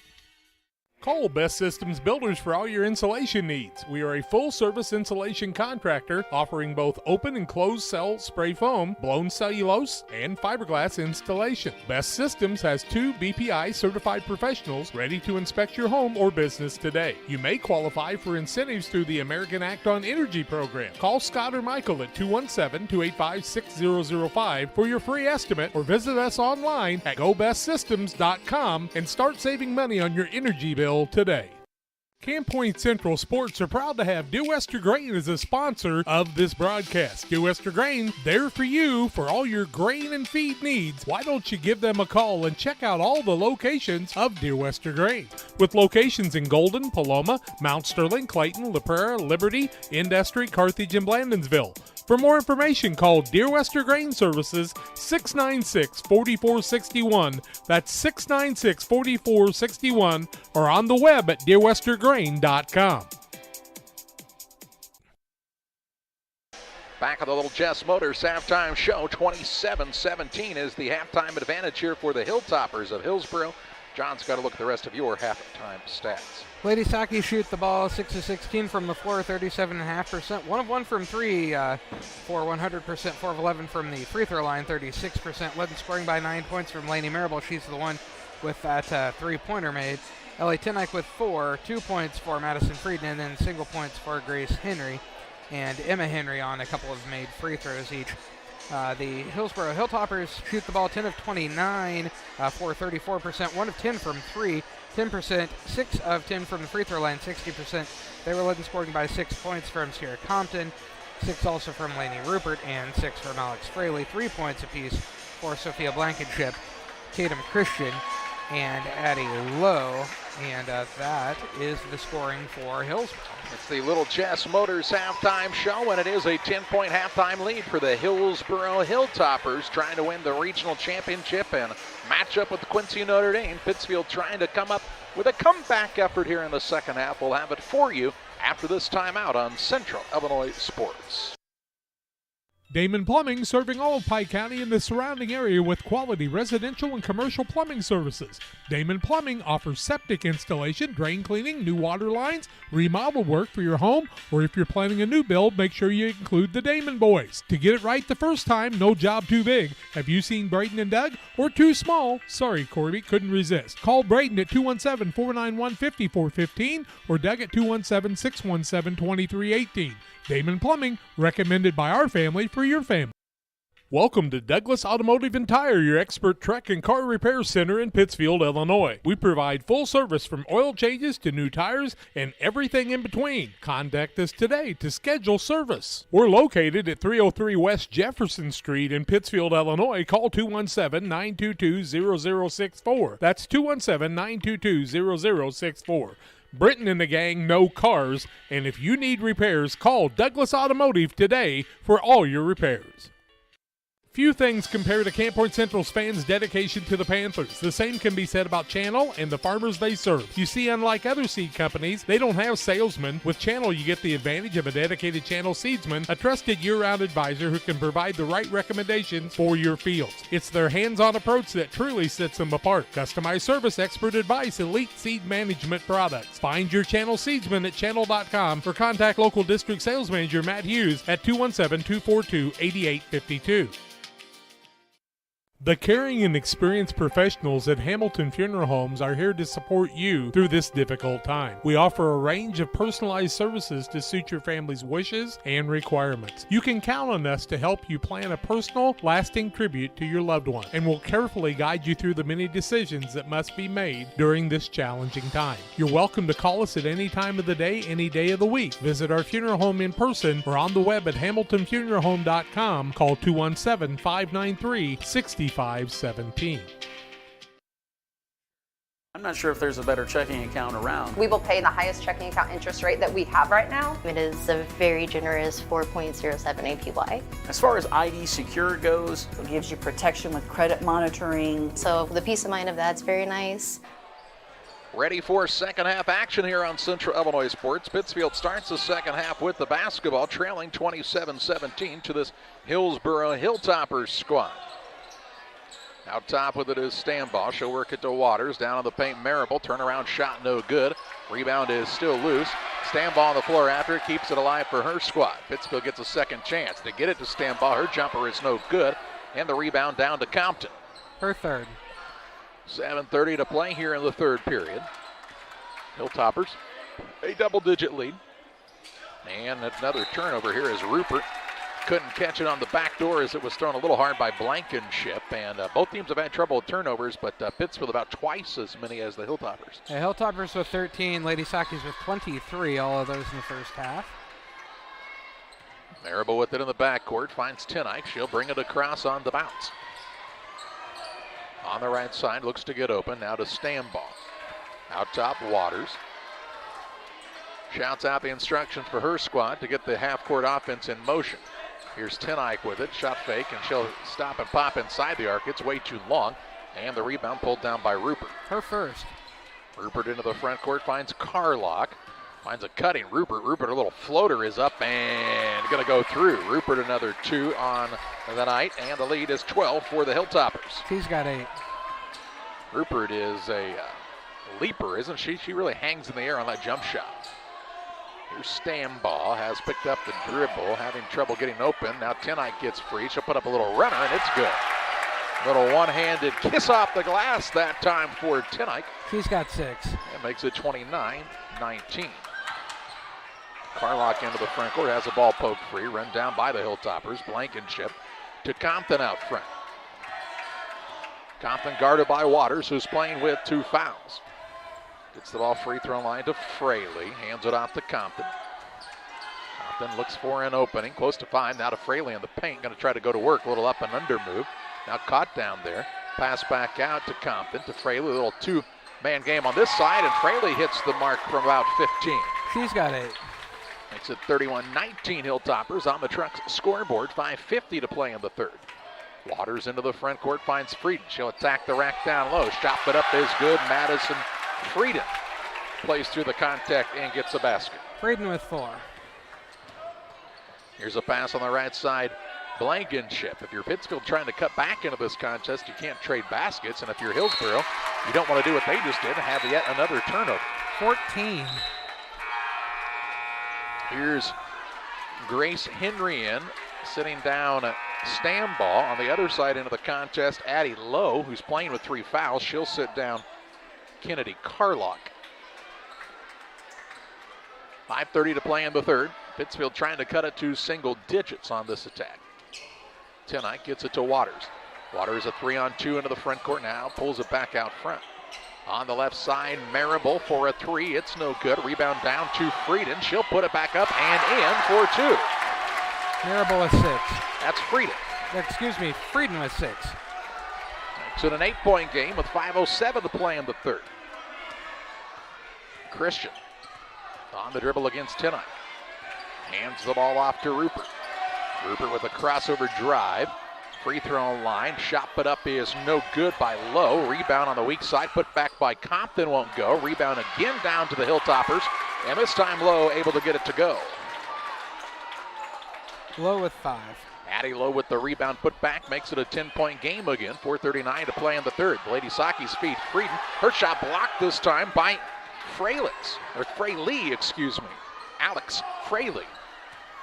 Call Best Systems Builders for all your insulation needs. We are a full-service insulation contractor offering both open and closed cell spray foam, blown cellulose, and fiberglass installation. Best Systems has 2 BPI certified professionals ready to inspect your home or business today. You may qualify for incentives through the American Act on Energy program. Call Scott or Michael at 217-285-6005 for your free estimate, or visit us online at gobestsystems.com and start saving money on your energy bill today. Camp Point Central Sports are proud to have Dear Wester Grain as a sponsor of this broadcast. Dear Wester Grain, there for you for all your grain and feed needs. Why don't you give them a call and check out all the locations of Dear Wester Grain? With locations in Golden, Paloma, Mount Sterling, Clayton, La Prairie, Liberty, Industry, Carthage, and Blandonsville. For more information, call Dear Wester Grain Services 696-4461. That's 696-4461, or on the web at dearwestergrain.com. Back on the Little Jess Motors halftime show, 27-17 is the halftime advantage here for the Hilltoppers of Hillsboro. John's got to look at the rest of your halftime stats. Lady Saki shoot the ball 6 of 16 from the floor, 37.5%. 1 of 1 from 3 for 100%. 4 of 11 from the free throw line, 36%. Led in scoring by 9 points from Lainey Marable. She's the one with that 3-pointer made. Ellie Tinnock with 4, 2 points for Madison Frieden, and then single points for Grace Henry and Emma Henry on a couple of made free throws each. The Hillsboro Hilltoppers shoot the ball 10 of 29 for 34%, 1 of 10 from 3, 10%, 6 of 10 from the free throw line, 60%. They were led in scoring by 6 points from Sierra Compton, 6 also from Lainey Rupert, and 6 from Alex Fraley. 3 points apiece for Sophia Blankenship, Tatum Christian, and Addie Lowe. And that is the scoring for Hillsboro. It's the Little Jess Motors halftime show, and it is a 10-point halftime lead for the Hillsboro Hilltoppers, trying to win the regional championship and match up with Quincy Notre Dame. Pittsfield trying to come up with a comeback effort here in the second half. We'll have it for you after this timeout on Central Illinois Sports. Damon Plumbing, serving all of Pike County and the surrounding area with quality residential and commercial plumbing services. Damon Plumbing offers septic installation, drain cleaning, new water lines, remodel work for your home, or if you're planning a new build, make sure you include the Damon boys. To get it right the first time, no job too big. Have you seen Braden and Doug? Or too small? Sorry, Corby, couldn't resist. Call Braden at 217-491-5415 or Doug at 217-617-2318. Damon Plumbing, recommended by our family for your family. Welcome to Douglas Automotive and Tire, your expert truck and car repair center in Pittsfield, Illinois. We provide full service from oil changes to new tires and everything in between. Contact us today to schedule service. We're located at 303 West Jefferson Street in Pittsfield, Illinois. Call 217-922-0064. That's 217-922-0064. Britton and the gang know cars, and if you need repairs, call Douglas Automotive today for all your repairs. Few things compare to Camp Point Central's fans' dedication to the Panthers. The same can be said about Channel and the farmers they serve. You see, unlike other seed companies, they don't have salesmen. With Channel, you get the advantage of a dedicated Channel seedsman, a trusted year-round advisor who can provide the right recommendations for your fields. It's their hands-on approach that truly sets them apart. Customized service, expert advice, elite seed management products. Find your Channel seedsman at channel.com or contact local district sales manager Matt Hughes at 217-242-8852. The caring and experienced professionals at Hamilton Funeral Homes are here to support you through this difficult time. We offer a range of personalized services to suit your family's wishes and requirements. You can count on us to help you plan a personal, lasting tribute to your loved one, and we'll carefully guide you through the many decisions that must be made during this challenging time. You're welcome to call us at any time of the day, any day of the week. Visit our funeral home in person or on the web at hamiltonfuneralhome.com. Call 217-593-6517. I'm not sure if there's a better checking account around. We will pay the highest checking account interest rate that we have right now. It is a very generous 4.07 APY. As far as ID Secure goes, it gives you protection with credit monitoring. So the peace of mind of that's very nice. Ready for second half action here on Central Illinois Sports. Pittsfield starts the second half with the basketball, trailing 27-17 to this Hillsboro Hilltoppers squad. Out top with it is Stambaugh. She'll work it to Waters. Down on the paint, Marable. Turnaround shot, no good. Rebound is still loose. Stambaugh on the floor after it. Keeps it alive for her squad. Pittsfield gets a second chance to get it to Stambaugh. Her jumper is no good. And the rebound down to Compton. Her third. 7:30 to play here in the third period. Hilltoppers, a double-digit lead. And another turnover here is Rupert. Couldn't catch it on the back door as it was thrown a little hard by Blankenship. And both teams have had trouble with turnovers, but Pittsfield about twice as many as the Hilltoppers. Yeah, Hilltoppers with 13, Lady Sockies with 23, all of those in the first half. Marable with it in the backcourt, finds Tenike. She'll bring it across on the bounce. On the right side, looks to get open. Now to Stambaugh. Out top, Waters. Shouts out the instructions for her squad to get the half-court offense in motion. Here's Tenike with it, shot fake, and she'll stop and pop inside the arc. It's way too long, and the rebound pulled down by Rupert. Her first. Rupert into the front court, finds Carlock. Finds a cutting Rupert. Rupert, a little floater is up and going to go through. Rupert another 2 on the night, and the lead is 12 for the Hilltoppers. She's got 8. Rupert is a leaper, isn't she? She really hangs in the air on that jump shot. Here's Stambaugh, has picked up the dribble, having trouble getting open. Now Tenike gets free. She'll put up a little runner, and it's good. Little one-handed kiss off the glass that time for Tenike. She's got 6. That makes it 29-19. Carlock into the front court, has the ball poked free, run down by the Hilltoppers. Blankenship to Compton out front. Compton guarded by Waters, who's playing with 2 fouls. Gets the ball free throw line to Fraley, hands it off to Compton. Compton looks for an opening, close to 5, now to Fraley in the paint, going to try to go to work, a little up and under move. Now caught down there, pass back out to Compton, to Fraley, a little 2-man game on this side, and Fraley hits the mark from about 15. She's got 8. Makes it 31-19 Hilltoppers on the Trucks scoreboard, 5:50 to play in the third. Waters into the front court, finds Frieden. She'll attack the rack down low. Shot put up is good. Madison Frieden plays through the contact and gets a basket. Frieden with 4. Here's a pass on the right side Blankenship. If you're Pittsfield trying to cut back into this contest, you can't trade baskets. And if you're Hillsboro, you don't want to do what they just did and have yet another turnover. 14. Here's Grace Henry in, sitting down Stamball. On the other side into the contest, Addie Lowe, who's playing with 3 fouls. She'll sit down Kennedy Carlock. 5:30 to play in the third. Pittsfield trying to cut it to single digits on this attack. Tonight gets it to Waters. Waters a 3-on-2 into the front court now, pulls it back out front. On the left side, Marable for a 3. It's no good. Rebound down to Frieden. She'll put it back up and in for 2. Marable with 6. That's Frieden. Excuse me, Frieden with 6. It's an 8-point game with 5:07 to play in the third. Christian on the dribble against Tenick. Hands the ball off to Rupert. Rupert with a crossover drive. Free throw line. Shot put up is no good by Lowe. Rebound on the weak side. Put back by Compton won't go. Rebound again down to the Hilltoppers. And this time Lowe able to get it to go. Lowe with 5. Addie Lowe with the rebound put back. Makes it a 10-point game again. 4:39 to play in the third. Lady Saki's feed. Frieden. Her shot blocked this time by Fraley, excuse me. Alex Fraley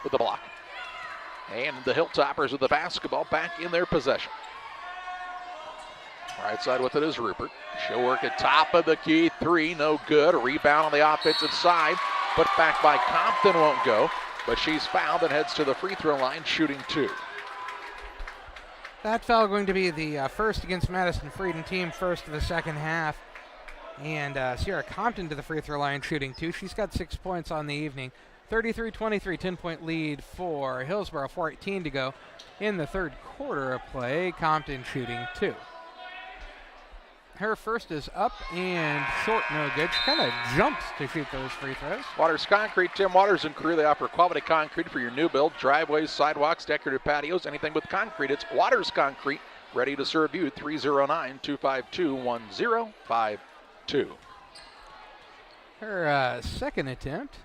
with the block. And the Hilltoppers with the basketball back in their possession. Right side with it is Rupert. She'll work at top of the key. 3, no good. A rebound on the offensive side. Put back by Compton, won't go. But she's fouled and heads to the free throw line, shooting 2. That foul going to be the first against Madison Frieden, team first of the second half. And Sierra Compton to the free throw line, shooting 2. She's got 6 points on the evening. 33-23, 10-point lead for Hillsboro. 4:18 to go in the third quarter of play. Compton shooting 2. Her first is up and short, no good. She kind of jumps to shoot those free throws. Waters Concrete, Tim Waters and crew. They offer quality concrete for your new build, driveways, sidewalks, decorative patios, anything with concrete. It's Waters Concrete, ready to serve you. 309-252-1052. Her second attempt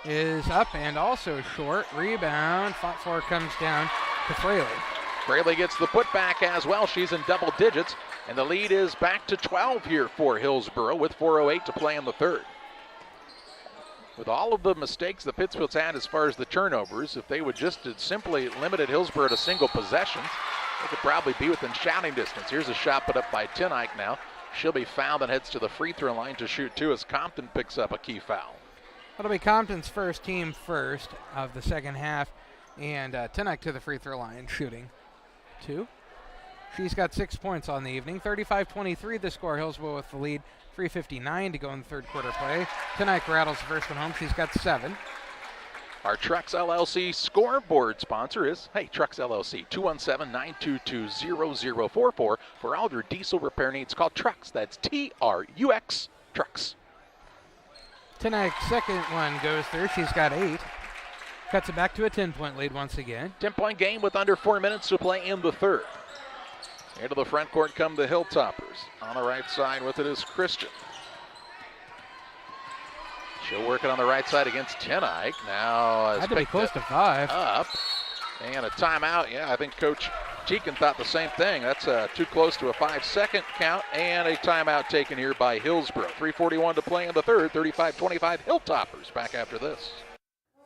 is up and also short. Rebound, fought for, comes down to Fraley. Fraley gets the putback as well. She's in double digits, and the lead is back to 12 here for Hillsboro with 4:08 to play in the third. With all of the mistakes that Pittsfield's had as far as the turnovers, if they would just have simply limited Hillsboro to single possessions, they could probably be within shouting distance. Here's a shot put up by Tenick now. She'll be fouled and heads to the free throw line to shoot 2 as Compton picks up a key foul. That'll be Compton's first, team first of the second half, and Tenick to the free throw line shooting 2. She's got 6 points on the evening. 35-23 the score. Hillsboro with the lead. 3:59 to go in the third quarter play. Tenick rattles the first one home. She's got 7. Our Trucks LLC scoreboard sponsor is, Trucks LLC, 217-922-0044 for all of your diesel repair needs. Call Trucks. That's T-R-U-X, Trucks. Tenick's second one goes through. She's got 8. Cuts it back to a 10-point lead once again. 10-point game with under 4 minutes to play in the third. Into the front court come the Hilltoppers. On the right side with it is Christian. She'll work it on the right side against Tenick. Now had to be close to 5. Up. And a timeout. Yeah, I think Coach Teakin thought the same thing. That's too close to a 5-second count. And a timeout taken here by Hillsboro. 3:41 to play in the third. 35-25 Hilltoppers back after this.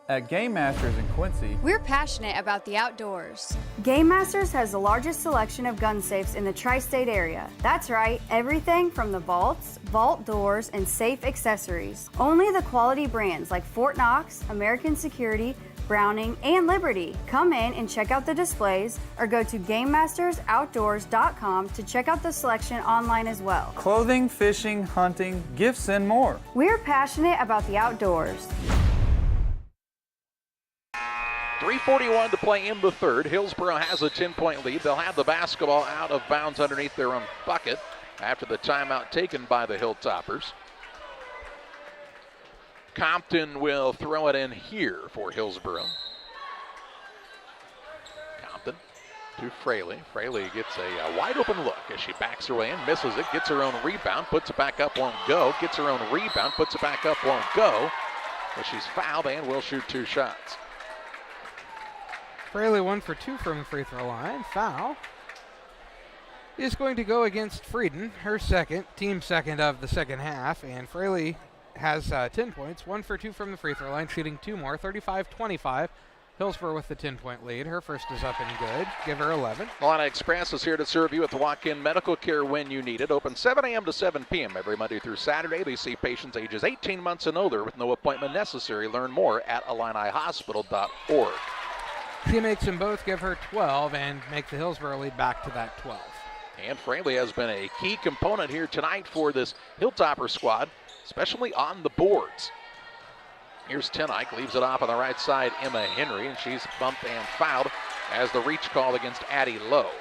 At Game Masters in Quincy, we're passionate about the outdoors. Game Masters has the largest selection of gun safes in the tri-state area. That's right, everything from the vaults, vault doors, and safe accessories. Only the quality brands like Fort Knox, American Security, Browning, and Liberty. Come in and check out the displays or go to GameMastersOutdoors.com to check out the selection online as well. Clothing, fishing, hunting, gifts, and more. We're passionate about the outdoors. 3:41 to play in the third. Hillsboro has a 10-point lead. They'll have the basketball out of bounds underneath their own bucket after the timeout taken by the Hilltoppers. Compton will throw it in here for Hillsboro. Compton to Fraley. Fraley gets a wide open look as she backs her way in, misses it, gets her own rebound, puts it back up, won't go, gets her own rebound, puts it back up, won't go. But she's fouled and will shoot 2 shots. Fraley 1 for 2 from the free throw line. Foul is going to go against Frieden, her second, team second of the second half, and Fraley has 10 points, 1 for 2 from the free throw line, shooting 2 more, 35-25. Hillsboro with the 10-point lead. Her first is up and good. Give her 11. Milana Express is here to serve you with walk-in medical care when you need it. Open 7 a.m. to 7 p.m. every Monday through Saturday. They see patients ages 18 months and older with no appointment necessary. Learn more at IlliniHospital.org. She makes them both, give her 12, and make the Hillsboro lead back to that 12. And Fraley has been a key component here tonight for this Hilltopper squad, especially on the boards. Here's Tenike, leaves it off on the right side, Emma Henry, and she's bumped and fouled as the reach called against Addie Lowe.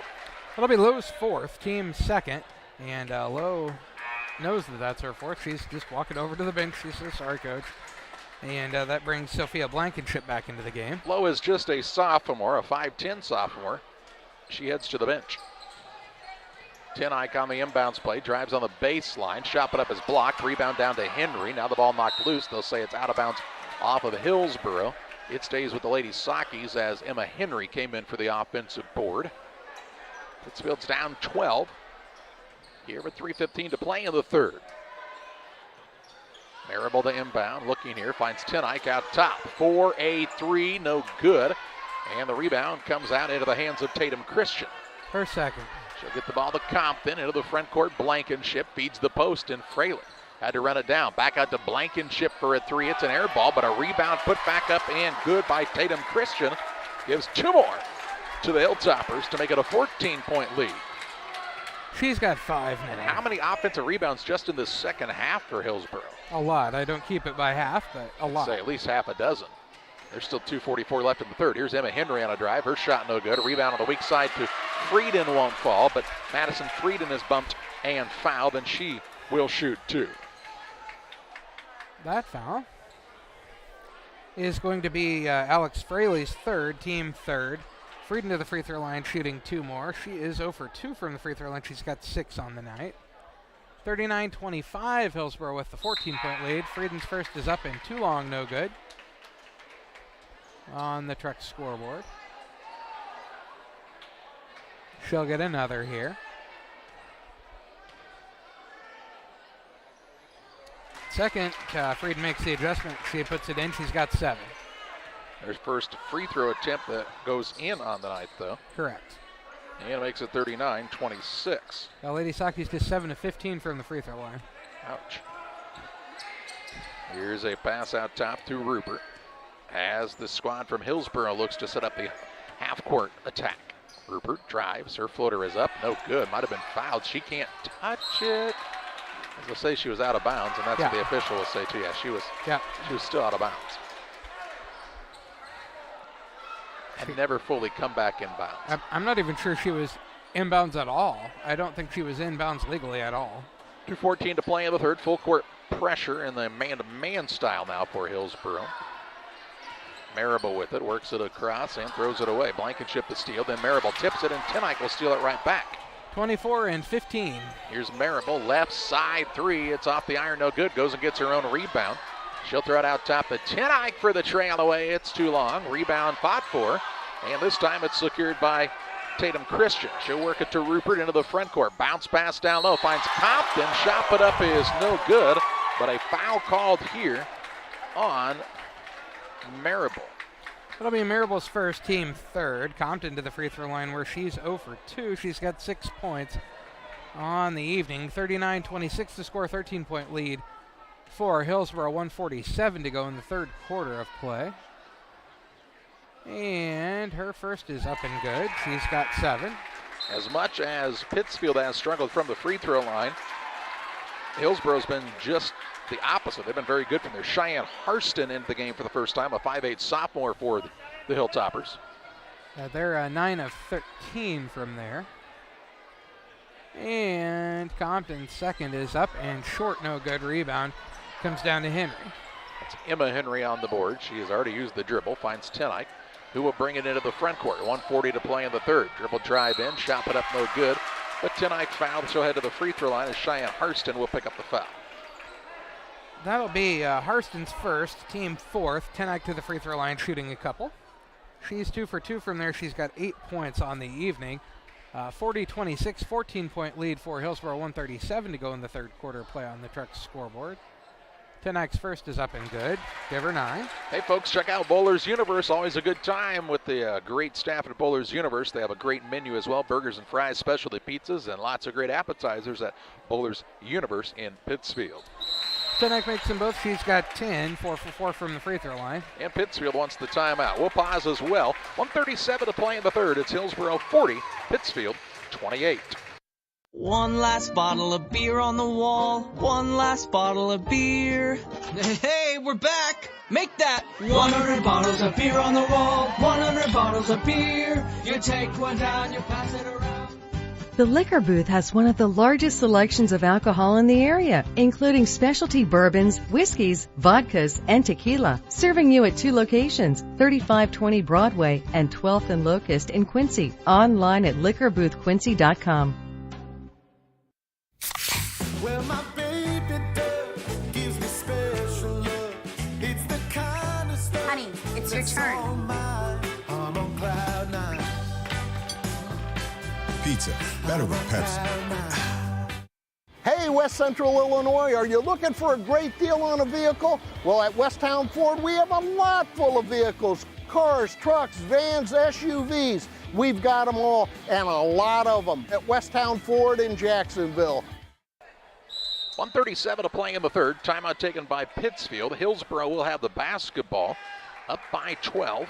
It'll be Lowe's fourth, team second, and Lowe knows that that's her fourth. She's just walking over to the bench. She says, sorry, coach. And that brings Sophia Blankenship back into the game. Lowe is just a sophomore, a 5'10 sophomore. She heads to the bench. Tenike on the inbounds play, drives on the baseline, shot put up is blocked, rebound down to Henry. Now the ball knocked loose. They'll say it's out of bounds off of Hillsboro. It stays with the Lady Sockies as Emma Henry came in for the offensive board. Pittsfield's down 12. Here with 3:15 to play in the third. Marable to inbound, looking here, finds Tenike out top. 4-3, no good. And the rebound comes out into the hands of Tatum Christian. Her second. She'll get the ball to Compton into the front court. Blankenship feeds the post, and Fraley had to run it down. Back out to Blankenship for a three. It's an air ball, but a rebound put back up and good by Tatum Christian. Gives 2 more to the Hilltoppers to make it a 14-point lead. She's got 5 now. And how many offensive rebounds just in the second half for Hillsboro? A lot. I don't keep it by half, but a lot. Say at least half a dozen. There's still 2:44 left in the third. Here's Emma Henry on a drive. Her shot no good. A rebound on the weak side to Frieden won't fall, but Madison Frieden is bumped and fouled, and she will shoot 2. That foul is going to be Alex Fraley's third, team third. Frieden to the free throw line, shooting 2 more. She is 0 for 2 from the free throw line. She's got 6 on the night. 39-25, Hillsboro with the 14-point lead. Frieden's first is up and too long, no good. On the Truck scoreboard. She'll get another here. Second, Frieden makes the adjustment. She puts it in. She's got 7. There's first free throw attempt that goes in on the night, though. Correct. And it makes it 39-26. Now, Lady Sockies just 7 of 15 from the free throw line. Ouch. Here's a pass out top to Rupert as the squad from Hillsboro looks to set up the half-court attack. Rupert drives. Her floater is up. No good. Might have been fouled. She can't touch it. As they'll say, she was out of bounds, and that's what the official will say, too. Yeah, she was still out of bounds. And never fully come back inbounds. I'm not even sure she was inbounds at all. I don't think she was inbounds legally at all. 2:14 to play in the third. Full court pressure in the man-to-man style now for Hillsboro. Marable with it, works it across and throws it away. Blankenship the steal, then Marable tips it, and Tenike will steal it right back. 24-15. Here's Marable, left side 3. It's off the iron, no good. Goes and gets her own rebound. She'll throw it out top to Tenike for the trail away. It's too long. Rebound fought for, and this time it's secured by Tatum Christian. She'll work it to Rupert into the front court. Bounce pass down low, finds Compton. Shot put up is no good, but a foul called here on Marable. It'll be Marable's first, team third. Compton to the free throw line where she's 0 for 2. She's got 6 points on the evening. 39-26 to score, 13-point lead for Hillsboro. 1:47 to go in the third quarter of play. And her first is up and good. She's got 7. As much as Pittsfield has struggled from the free throw line, Hillsboro's been just the opposite. They've been very good from there. Cheyenne Harston into the game for the first time, a 5'8 sophomore for the Hilltoppers. They're 9 of 13 from there. And Compton's second is up and short, no good. Rebound comes down to Henry. That's Emma Henry on the board. She has already used the dribble, finds Tenike, who will bring it into the front court. 1:40 to play in the third. Dribble drive in, shot put up no good. But Tenike fouled. She'll head to the free throw line as Cheyenne Harston will pick up the foul. That'll be Harston's first, team fourth. Tenike to the free throw line, shooting a couple. She's 2 for 2 from there. She's got 8 points on the evening. 40-26, 14-point lead for Hillsboro. 1:37 to go in the third quarter play on the Trucks scoreboard. Tenike's first is up and good. Give her 9. Hey, folks, check out Bowler's Universe. Always a good time with the great staff at Bowler's Universe. They have a great menu as well, burgers and fries, specialty pizzas, and lots of great appetizers at Bowler's Universe in Pittsfield. Tenike makes them both. She's got 10, 4 for 4 from the free throw line. And Pittsfield wants the timeout. We'll pause as well. 1:37 to play in the third. It's Hillsboro 40, Pittsfield 28. One last bottle of beer on the wall. One last bottle of beer. Hey, we're back. Make that 100 bottles of beer on the wall. 100 bottles of beer. You take one down, you pass it around. The liquor booth has one of the largest selections of alcohol in the area, including specialty bourbons, whiskeys, vodkas, and tequila. Serving you at 2 locations, 3520 Broadway and 12th and Locust in Quincy. Online at liquorboothquincy.com. Well, my baby does gives me special love. It's the kind of stuff. Honey, it's your turn. I'm on cloud 9. Pizza, better with Pepsi. Hey, West Central Illinois, are you looking for a great deal on a vehicle? Well, at Westtown Ford, we have a lot full of vehicles. Cars, trucks, vans, SUVs. We've got them all, and a lot of them at Westtown Ford in Jacksonville. 1:37 to play in the third. Timeout taken by Pittsfield. Hillsboro will have the basketball, up by 12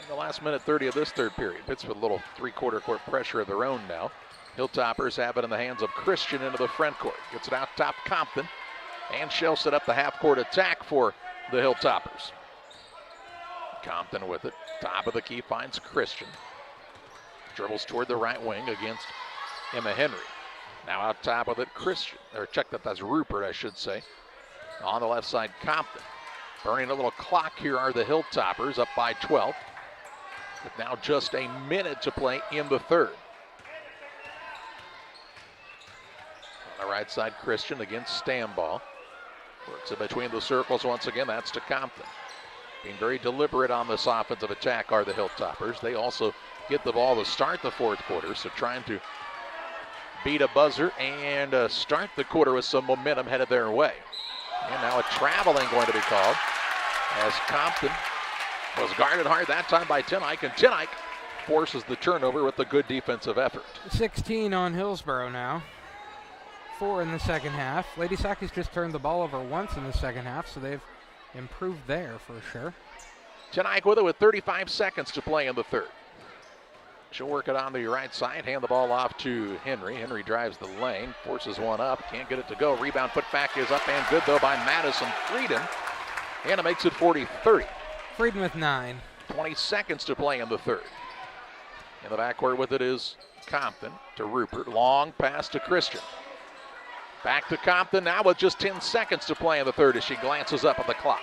in the last minute 30 of this third period. Pittsfield a little three-quarter court pressure of their own now. Hilltoppers have it in the hands of Christian into the front court. Gets it out top Compton, and she'll set up the half-court attack for the Hilltoppers. Compton with it. Top of the key finds Christian. Dribbles toward the right wing against Emma Henry. Now out top of it, Christian, or check that's Rupert, I should say. On the left side, Compton. Burning a little clock here are the Hilltoppers, up by 12. With now just a minute to play in the third. On the right side, Christian against Stamball. Works it between the circles once again, that's to Compton. Being very deliberate on this offensive attack are the Hilltoppers. They also get the ball to start the fourth quarter, so trying to beat a buzzer and start the quarter with some momentum headed their way. And now a traveling going to be called as Compton was guarded hard that time by Tenike, and Tenike forces the turnover with a good defensive effort. 16 on Hillsboro now. 4 in the second half. Lady Sockies just turned the ball over once in the second half, so they've improved there for sure. Tenike with it with 35 seconds to play in the third. She'll work it on the right side, hand the ball off to Henry. Henry drives the lane, forces one up, can't get it to go. Rebound put back is up and good though by Madison Frieden. And it makes it 40-30. Frieden with 9. 20 seconds to play in the third. In the backcourt with it is Compton to Rupert. Long pass to Christian. Back to Compton now with just 10 seconds to play in the third as she glances up at the clock.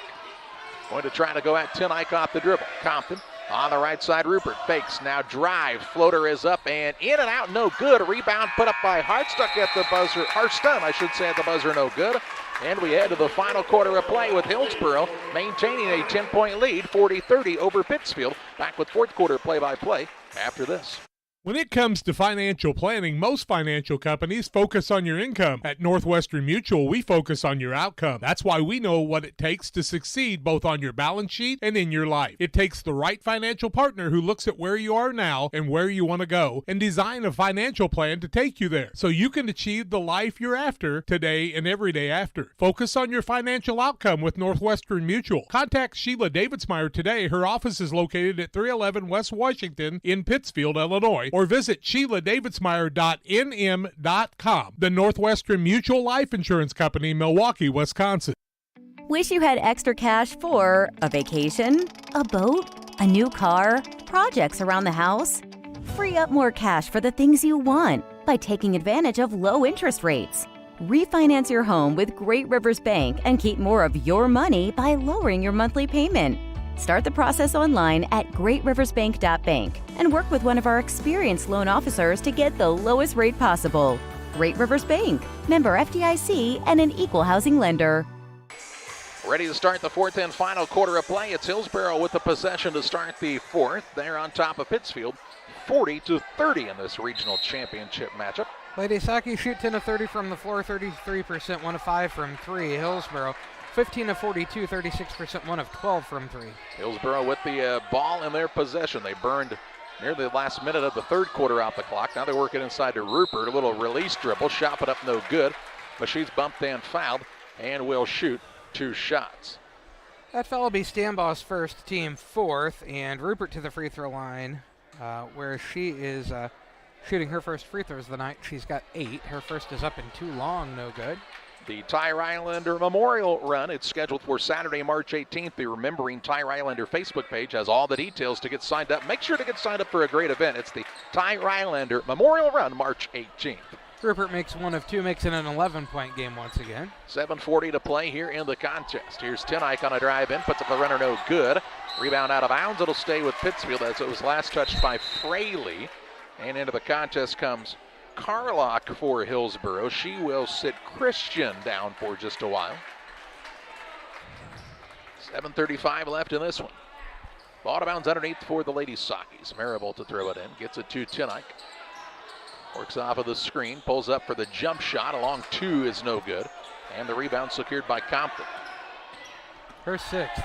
Going to try to go at Tenike off the dribble. Compton. On the right side, Rupert fakes, now drives, floater is up and in and out, no good. A rebound put up by Hartstuck at the buzzer, Harston, I should say, at the buzzer, no good. And we head to the final quarter of play with Hillsboro maintaining a 10-point lead, 40-30 over Pittsfield. Back with fourth quarter play-by-play after this. When it comes to financial planning, most financial companies focus on your income. At Northwestern Mutual, we focus on your outcome. That's why we know what it takes to succeed both on your balance sheet and in your life. It takes the right financial partner who looks at where you are now and where you want to go and design a financial plan to take you there so you can achieve the life you're after today and every day after. Focus on your financial outcome with Northwestern Mutual. Contact Sheila Davidsmeyer today. Her office is located at 311 West Washington in Pittsfield, Illinois. Or visit SheilaDavidsmeyer.nm.com. The Northwestern Mutual Life Insurance Company, Milwaukee, Wisconsin. Wish you had extra cash for a vacation, a boat, a new car, projects around the house? Free up more cash for the things you want by taking advantage of low interest rates. Refinance your home with Great Rivers Bank and keep more of your money by lowering your monthly payment. Start the process online at greatriversbank.bank and work with one of our experienced loan officers to get the lowest rate possible. Great Rivers Bank, member FDIC, and an equal housing lender. Ready to start the fourth and final quarter of play. It's Hillsboro with the possession to start the fourth. They're on top of Pittsfield, 40-30 in this regional championship matchup. Lady Saki shoot 10 of 30 from the floor, 33%, 1 of 5 from 3. Hillsboro 15 of 42, 36%, 1 of 12 from 3. Hillsboro with the ball in their possession. They burned near the last minute of the third quarter out the clock. Now they're working inside to Rupert. A little release dribble, shot it up, no good. But she's bumped and fouled and will shoot 2 shots. That foul will be Stanbaugh's first, team fourth, and Rupert to the free throw line where she is shooting her first free throws of the night. She's got 8. Her first is up and too long, no good. The Tyre Islander Memorial Run, it's scheduled for Saturday, March 18th. The Remembering Tyre Islander Facebook page has all the details to get signed up. Make sure to get signed up for a great event. It's the Tyre Islander Memorial Run, March 18th. Rupert makes 1 of 2, makes it an 11-point game once again. 7:40 to play here in the contest. Here's Tenike on a drive in, puts up the runner, no good. Rebound out of bounds. It'll stay with Pittsfield as it was last touched by Fraley. And into the contest comes Carlock for Hillsboro. She will sit Christian down for just a while. 7:35 left in this one. Ball out of bounds underneath for the Lady Sockies. Marable to throw it in. Gets it to Tenike. Works off of the screen. Pulls up for the jump shot. Along 2 is no good. And the rebound secured by Compton. Her 6th.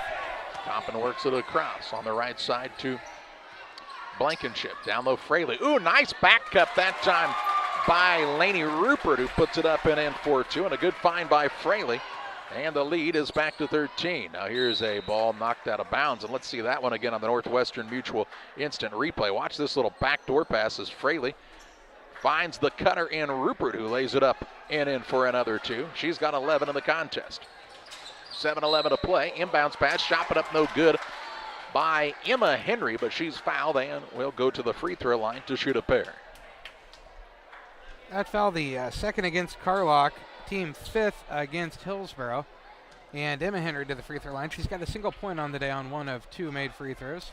Compton works it across on the right side to Blankenship. Down low, Fraley. Ooh, nice back cut that time by Laney Rupert, who puts it up and in for 2. And a good find by Fraley. And the lead is back to 13. Now here's a ball knocked out of bounds. And let's see that one again on the Northwestern Mutual instant replay. Watch this little backdoor pass as Fraley finds the cutter in Rupert, who lays it up and in for another 2. She's got 11 in the contest. 7:11 to play. Inbounds pass, shot it up, no good by Emma Henry, but she's fouled and will go to the free throw line to shoot a pair. That foul, the second against Carlock, team 5th against Hillsboro. And Emma Henry to the free throw line. She's got a single point on the day on 1 of 2 made free throws.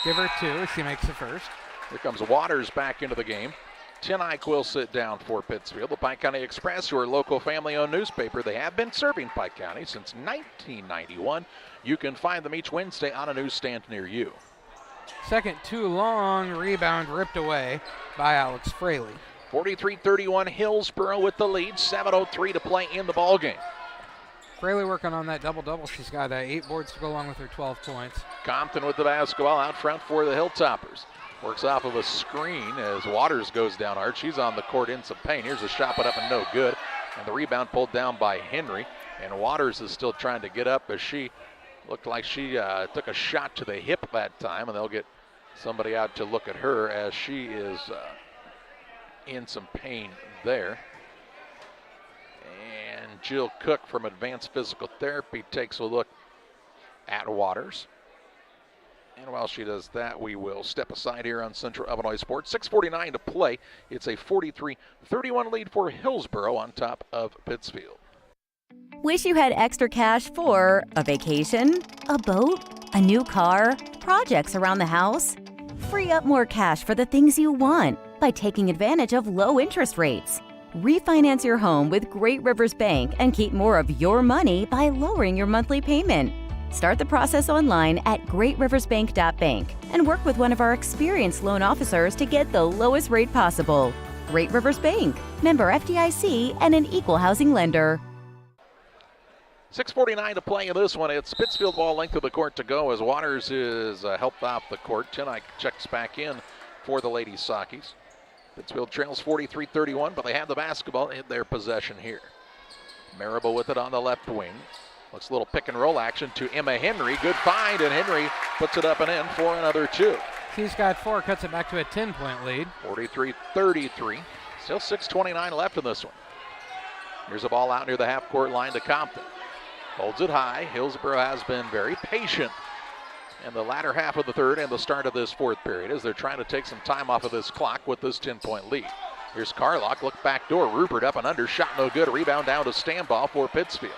Give her 2. She makes the first. Here comes Waters back into the game. Tenike will sit down for Pittsfield. The Pike County Express, your local family-owned newspaper. They have been serving Pike County since 1991. You can find them each Wednesday on a newsstand near you. Second too long, rebound ripped away by Alex Fraley. 43-31 Hillsboro with the lead. 7:03 to play in the ballgame. Fraley working on that double-double. She's got 8 boards to go along with her 12 points. Compton with the basketball out front for the Hilltoppers. Works off of a screen as Waters goes down hard. She's on the court in some pain. Here's a shot put up and no good. And the rebound pulled down by Henry. And Waters is still trying to get up as she looked like she took a shot to the hip that time. And they'll get somebody out to look at her as she is in some pain there. And Jill Cook from Advanced Physical Therapy takes a look at Waters. And while she does that, we will step aside here on Central Illinois Sports. 6:49 to play. It's a 43-31 lead for Hillsboro on top of Pittsfield. Wish you had extra cash for a vacation, a boat, a new car, projects around the house? Free up more cash for the things you want by taking advantage of low interest rates. Refinance your home with Great Rivers Bank and keep more of your money by lowering your monthly payment. Start the process online at greatriversbank.bank and work with one of our experienced loan officers to get the lowest rate possible. Great Rivers Bank, member FDIC, and an equal housing lender. 6:49 to play in this one. It's Pittsfield ball length of the court to go as Waters is helped off the court. Tenike checks back in for the Lady Sockies. Pittsfield trails 43-31, but they have the basketball in their possession here. Marable with it on the left wing. Looks a little pick and roll action to Emma Henry. Good find, and Henry puts it up and in for another 2. She's got 4, cuts it back to a 10-point lead. 43-33. Still 6:29 left in this one. Here's a ball out near the half-court line to Compton. Holds it high. Hillsboro has been very patient in the latter half of the third and the start of this fourth period as they're trying to take some time off of this clock with this 10-point lead. Here's Carlock. Look back door. Rupert up and under. Shot no good. Rebound down to Stanbaugh for Pittsfield.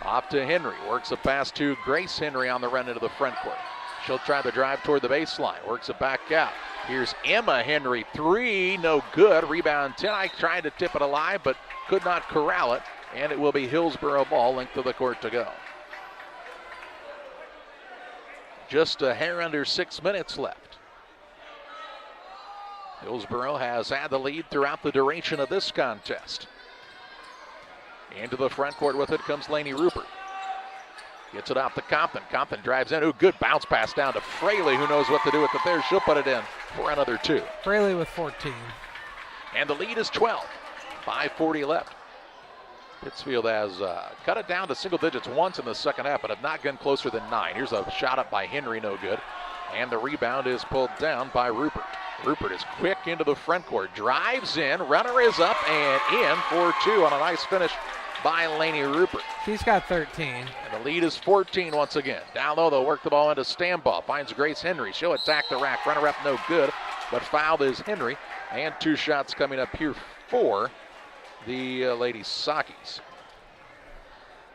Off to Henry. Works a pass to Grace Henry on the run into the front court. She'll try the drive toward the baseline. Works it back out. Here's Emma Henry. 3. No good. Rebound. Tenike tried to tip it alive but could not corral it. And it will be Hillsboro ball length of the court to go. Just a hair under 6 minutes left. Hillsboro has had the lead throughout the duration of this contest. Into the front court with it comes Lainey Rupert. Gets it out to Compton. Compton drives in. Ooh, good bounce pass down to Fraley, who knows what to do with it there. She'll put it in for another 2. Fraley with 14. And the lead is 12. 5:40 left. Pittsfield has cut it down to single digits once in the second half, but have not gone closer than 9. Here's a shot up by Henry, no good. And the rebound is pulled down by Rupert. Rupert is quick into the front court, drives in, runner is up and in for 2 on a nice finish by Lainey Rupert. She's got 13. And the lead is 14 once again. Down low, they'll work the ball into Stambaugh. Finds Grace Henry. She'll attack the rack. Runner up, no good. But fouled is Henry. And 2 shots coming up here for the Lady Sockies.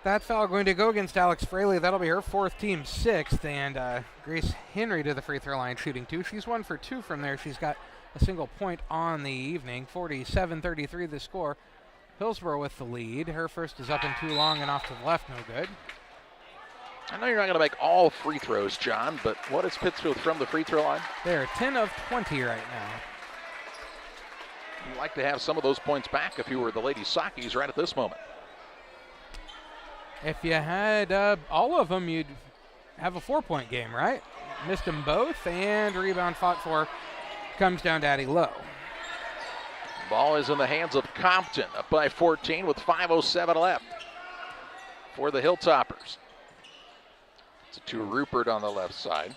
That foul going to go against Alex Fraley. That'll be her 4th, team 6th. And Grace Henry to the free throw line shooting 2. She's 1 for 2 from there. She's got a single point on the evening. 47-33 the score. Hillsboro with the lead. Her first is up and too long and off to the left, no good. I know you're not going to make all free throws, John, but what is Pittsfield from the free throw line? They're 10 of 20 right now. You'd like to have some of those points back if you were the Lady Sockies right at this moment. If you had all of them, you'd have a 4-point game, right? Missed them both, and rebound fought for comes down to Addie Lowe. Ball is in the hands of Compton, up by 14 with 5:07 left for the Hilltoppers. It's to Rupert on the left side.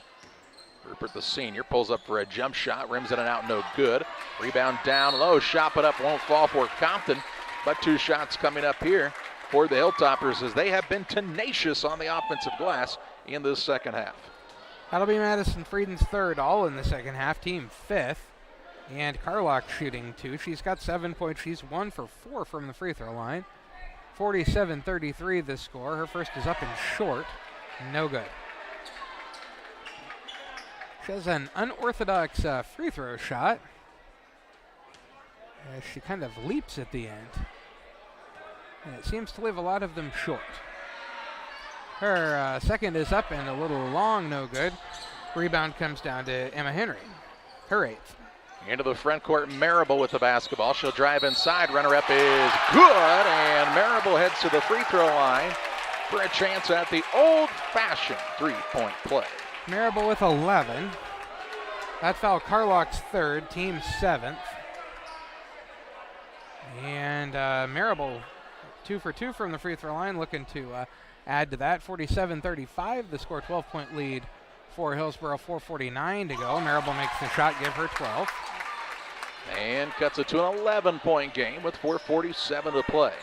Rupert, the senior, pulls up for a jump shot, rims in and out, no good. Rebound down low, shot put up, won't fall for Compton, but 2 shots coming up here for the Hilltoppers as they have been tenacious on the offensive glass in this second half. That'll be Madison Frieden's 3rd, all in the second half, team 5th. And Carlock shooting 2. She's got 7 points. She's 1 for 4 from the free throw line. 47-33 the score. Her first is up and short. No good. She has an unorthodox free throw shot. She kind of leaps at the end. And it seems to leave a lot of them short. Her second is up and a little long, no good. Rebound comes down to Emma Henry. Her 8th. Into the front court, Marable with the basketball. She'll drive inside. Runner-up is good, and Marable heads to the free throw line for a chance at the old-fashioned 3-point play. Marable with 11. That foul Carlock's 3rd, team 7th. And Marable 2 for 2 from the free throw line, looking to add to that. 47-35, the score, 12-point lead for Hillsboro, 4:49 to go. Marable makes the shot, give her 12. And cuts it to an 11-point game with 4:47 to play.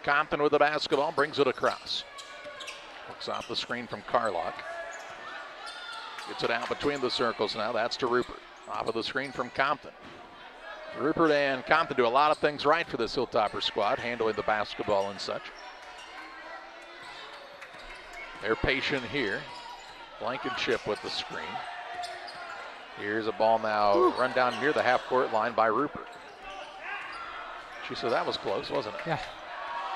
Compton with the basketball, brings it across. Looks off the screen from Carlock. Gets it out between the circles now. That's to Rupert. Off of the screen from Compton. Rupert and Compton do a lot of things right for this Hilltopper squad, handling the basketball and such. They're patient here. Blankenship with the screen. Here's a ball now run down near the half-court line by Rupert. She said that was close, wasn't it? Yeah.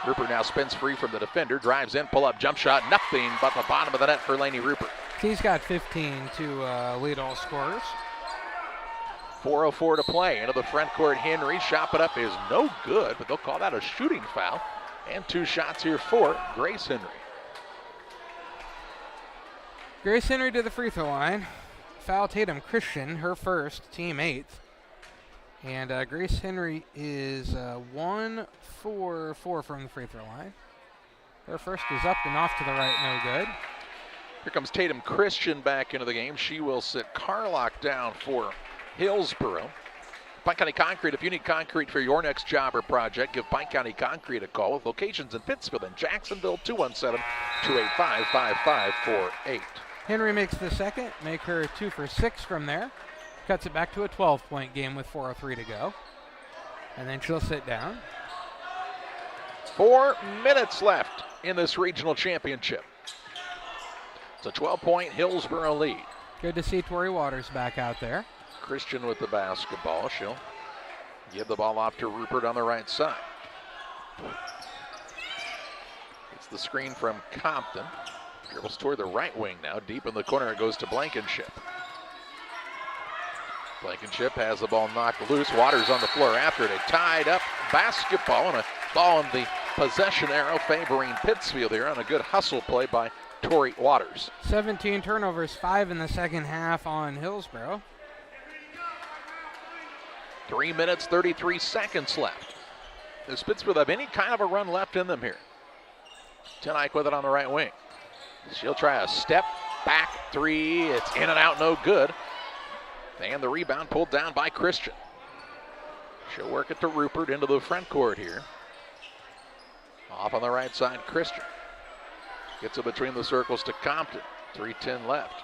Rupert now spins free from the defender, drives in, pull-up jump shot, nothing but the bottom of the net for Lainey Rupert. She's got 15 to lead all scorers. 4:04 to play. Into the front court, Henry. Shot put up is no good, but they'll call that a shooting foul. And 2 shots here for Grace Henry. Grace Henry to the free throw line. Foul Tatum Christian, her first, team 8th. And Grace Henry is 1 for 4 from the free throw line. Her first is up and off to the right, no good. Here comes Tatum Christian back into the game. She will sit Carlock down for Hillsboro. Pike County Concrete, if you need concrete for your next job or project, give Pike County Concrete a call with locations in Pittsfield and Jacksonville, 217-285-5548. Henry makes the second, make her 2 for 6 from there. Cuts it back to a 12-point game with 4:03 to go. And then she'll sit down. 4 minutes left in this regional championship. It's a 12-point Hillsboro lead. Good to see Tori Waters back out there. Christian with the basketball. She'll give the ball off to Rupert on the right side. It's the screen from Compton. Dribbles toward the right wing now. Deep in the corner, it goes to Blankenship. Blankenship has the ball knocked loose. Waters on the floor after it. A tied up basketball and a ball in the possession arrow favoring Pittsfield here on a good hustle play by Tori Waters. 17 turnovers, 5 in the second half on Hillsboro. 3 minutes, 33 seconds left. Does Pittsfield have any kind of a run left in them here? Tenike with it on the right wing. She'll try a step back three. It's in and out, no good. And the rebound pulled down by Christian. She'll work it to Rupert into the front court here. Off on the right side, Christian. Gets it between the circles to Compton. 3:10 left.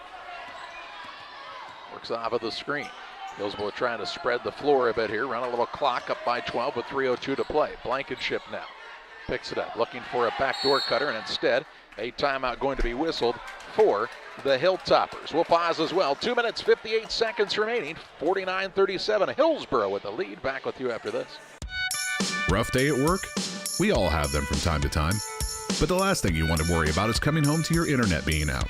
Works off of the screen. Hillsboro trying to spread the floor a bit here. Run a little clock up by 12 with 3:02 to play. Blankenship now picks it up, looking for a backdoor cutter, and instead a timeout going to be whistled for the Hilltoppers. We'll pause as well. 2 minutes, 58 seconds remaining. 49-37. Hillsboro with the lead. Back with you after this. Rough day at work? We all have them from time to time. But the last thing you want to worry about is coming home to your internet being out.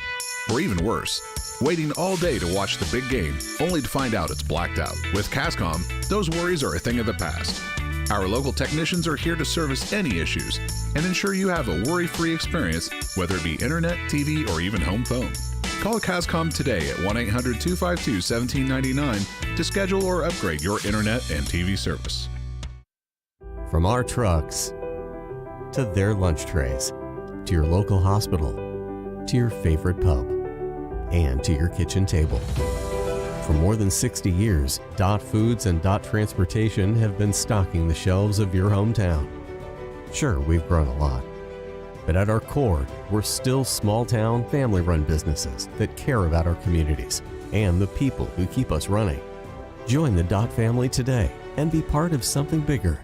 Or even worse, waiting all day to watch the big game, only to find out it's blacked out. With Cascom, those worries are a thing of the past. Our local technicians are here to service any issues and ensure you have a worry-free experience, whether it be internet, TV, or even home phone. Call Cascom today at 1-800-252-1799 to schedule or upgrade your internet and TV service. From our trucks to their lunch trays, to your local hospital, to your favorite pub, and to your kitchen table. For more than 60 years, Dot Foods and Dot Transportation have been stocking the shelves of your hometown. Sure, we've grown a lot, but at our core, we're still small-town, family-run businesses that care about our communities and the people who keep us running. Join the Dot family today and be part of something bigger.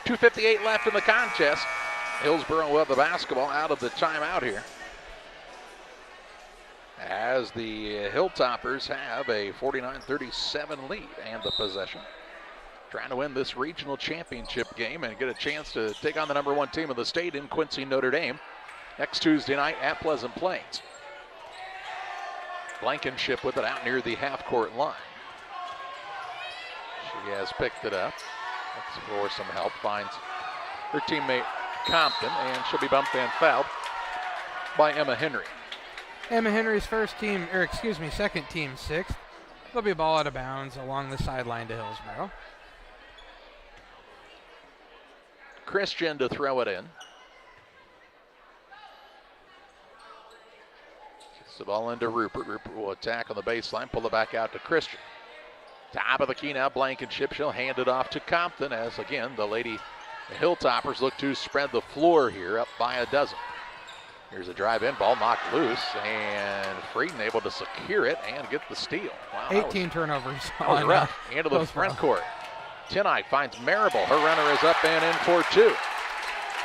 2:58 left in the contest. Hillsboro will have the basketball out of the timeout here, as the Hilltoppers have a 49-37 lead and the possession. Trying to win this regional championship game and get a chance to take on the number one team of the state in Quincy, Notre Dame, next Tuesday night at Pleasant Plains. Blankenship with it out near the half-court line. She has picked it up. Looks for some help. Finds her teammate Compton, and she'll be bumped and fouled by Emma Henry. Emma Henry's second team, sixth. There'll be a ball out of bounds along the sideline to Hillsboro. Christian to throw it in. Gets the ball into Rupert. Rupert will attack on the baseline, pull it back out to Christian. Top of the key now, Blankenship. She'll hand it off to Compton as, again, the Lady Hilltoppers look to spread the floor here, up by a dozen. Here's a drive-in ball knocked loose, and Frieden able to secure it and get the steal. Wow, 18 turnovers. That was rough. Into the front court. Tenike finds Marable. Her runner is up and in for two.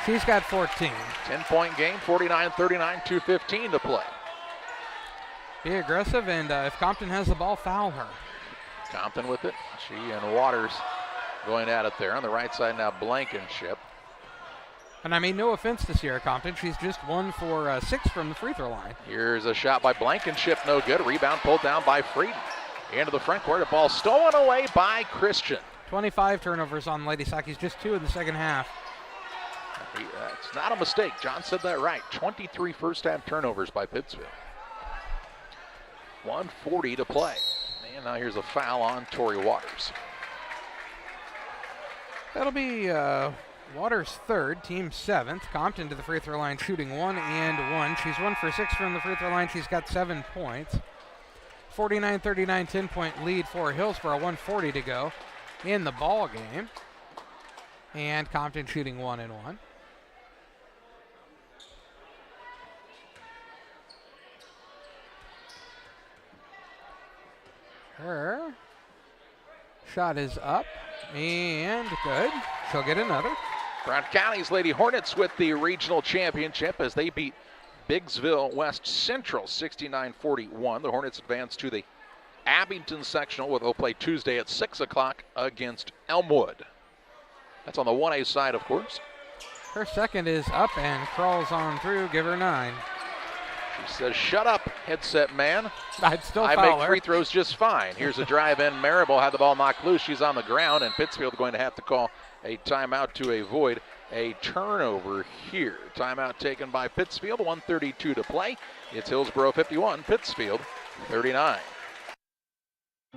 She's got 14. 10-point game, 49-39, 2:15 to play. Be aggressive, and if Compton has the ball, foul her. Compton with it. She and Waters going at it there. On the right side now, Blankenship. And I mean, no offense to Sierra Compton. She's just 1 for 6 from the free throw line. Here's a shot by Blankenship, no good. Rebound pulled down by Frieden. Into the front court, a ball stolen away by Christian. 25 turnovers on Lady Sakis, just 2 in the second half. It's not a mistake. John said that right. 23 first-half turnovers by Pittsfield. 1:40 to play. And now here's a foul on Tori Waters. That'll be Waters' third, team 7th. Compton to the free throw line, shooting 1 and 1. She's 1 for 6 from the free throw line. She's got 7 points. 49-39, 10-point lead for Hillsboro. 1:40 to go in the ball game. And Compton shooting 1 and 1. Her shot is up and good. She'll get another. Brown County's Lady Hornets with the regional championship as they beat Biggsville West Central 69-41. The Hornets advance to the Abington sectional, where they'll play Tuesday at 6 o'clock against Elmwood. That's on the 1A side, of course. Her second is up and crawls on through. Give her 9. She says, shut up, headset man. I'd still I foul make her. free throws just fine. Here's a drive in. Marable had the ball knocked loose. She's on the ground, and Pittsfield going to have to call a timeout to avoid a turnover here. Timeout taken by Pittsfield, 1:32 to play. It's Hillsboro 51, Pittsfield 39.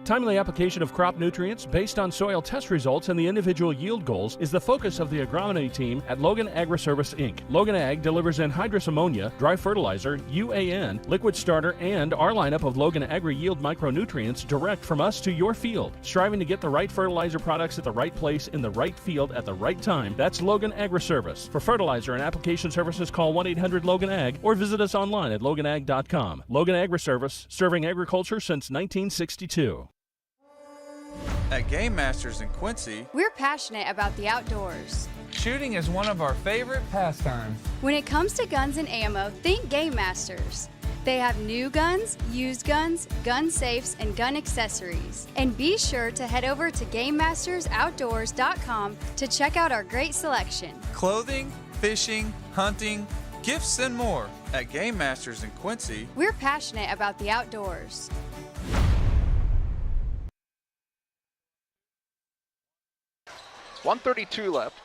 Timely application of crop nutrients based on soil test results and the individual yield goals is the focus of the agronomy team at Logan Agri-Service, Inc. Logan Ag delivers anhydrous ammonia, dry fertilizer, UAN, liquid starter, and our lineup of Logan Agri-Yield micronutrients direct from us to your field. Striving to get the right fertilizer products at the right place in the right field at the right time, that's Logan Agri-Service. For fertilizer and application services, call 1-800-LOGAN-AG or visit us online at loganag.com. Logan Agri-Service, serving agriculture since 1962. At Game Masters in Quincy, We're passionate about the outdoors. shooting is one of our favorite pastimes. When it comes to guns and ammo, think Game Masters. They have new guns, used guns, gun safes, and gun accessories. And be sure to head over to GameMastersOutdoors.com to check out our great selection. Clothing, fishing, hunting, gifts, and more. At Game Masters in Quincy, We're passionate about the outdoors. .132 left.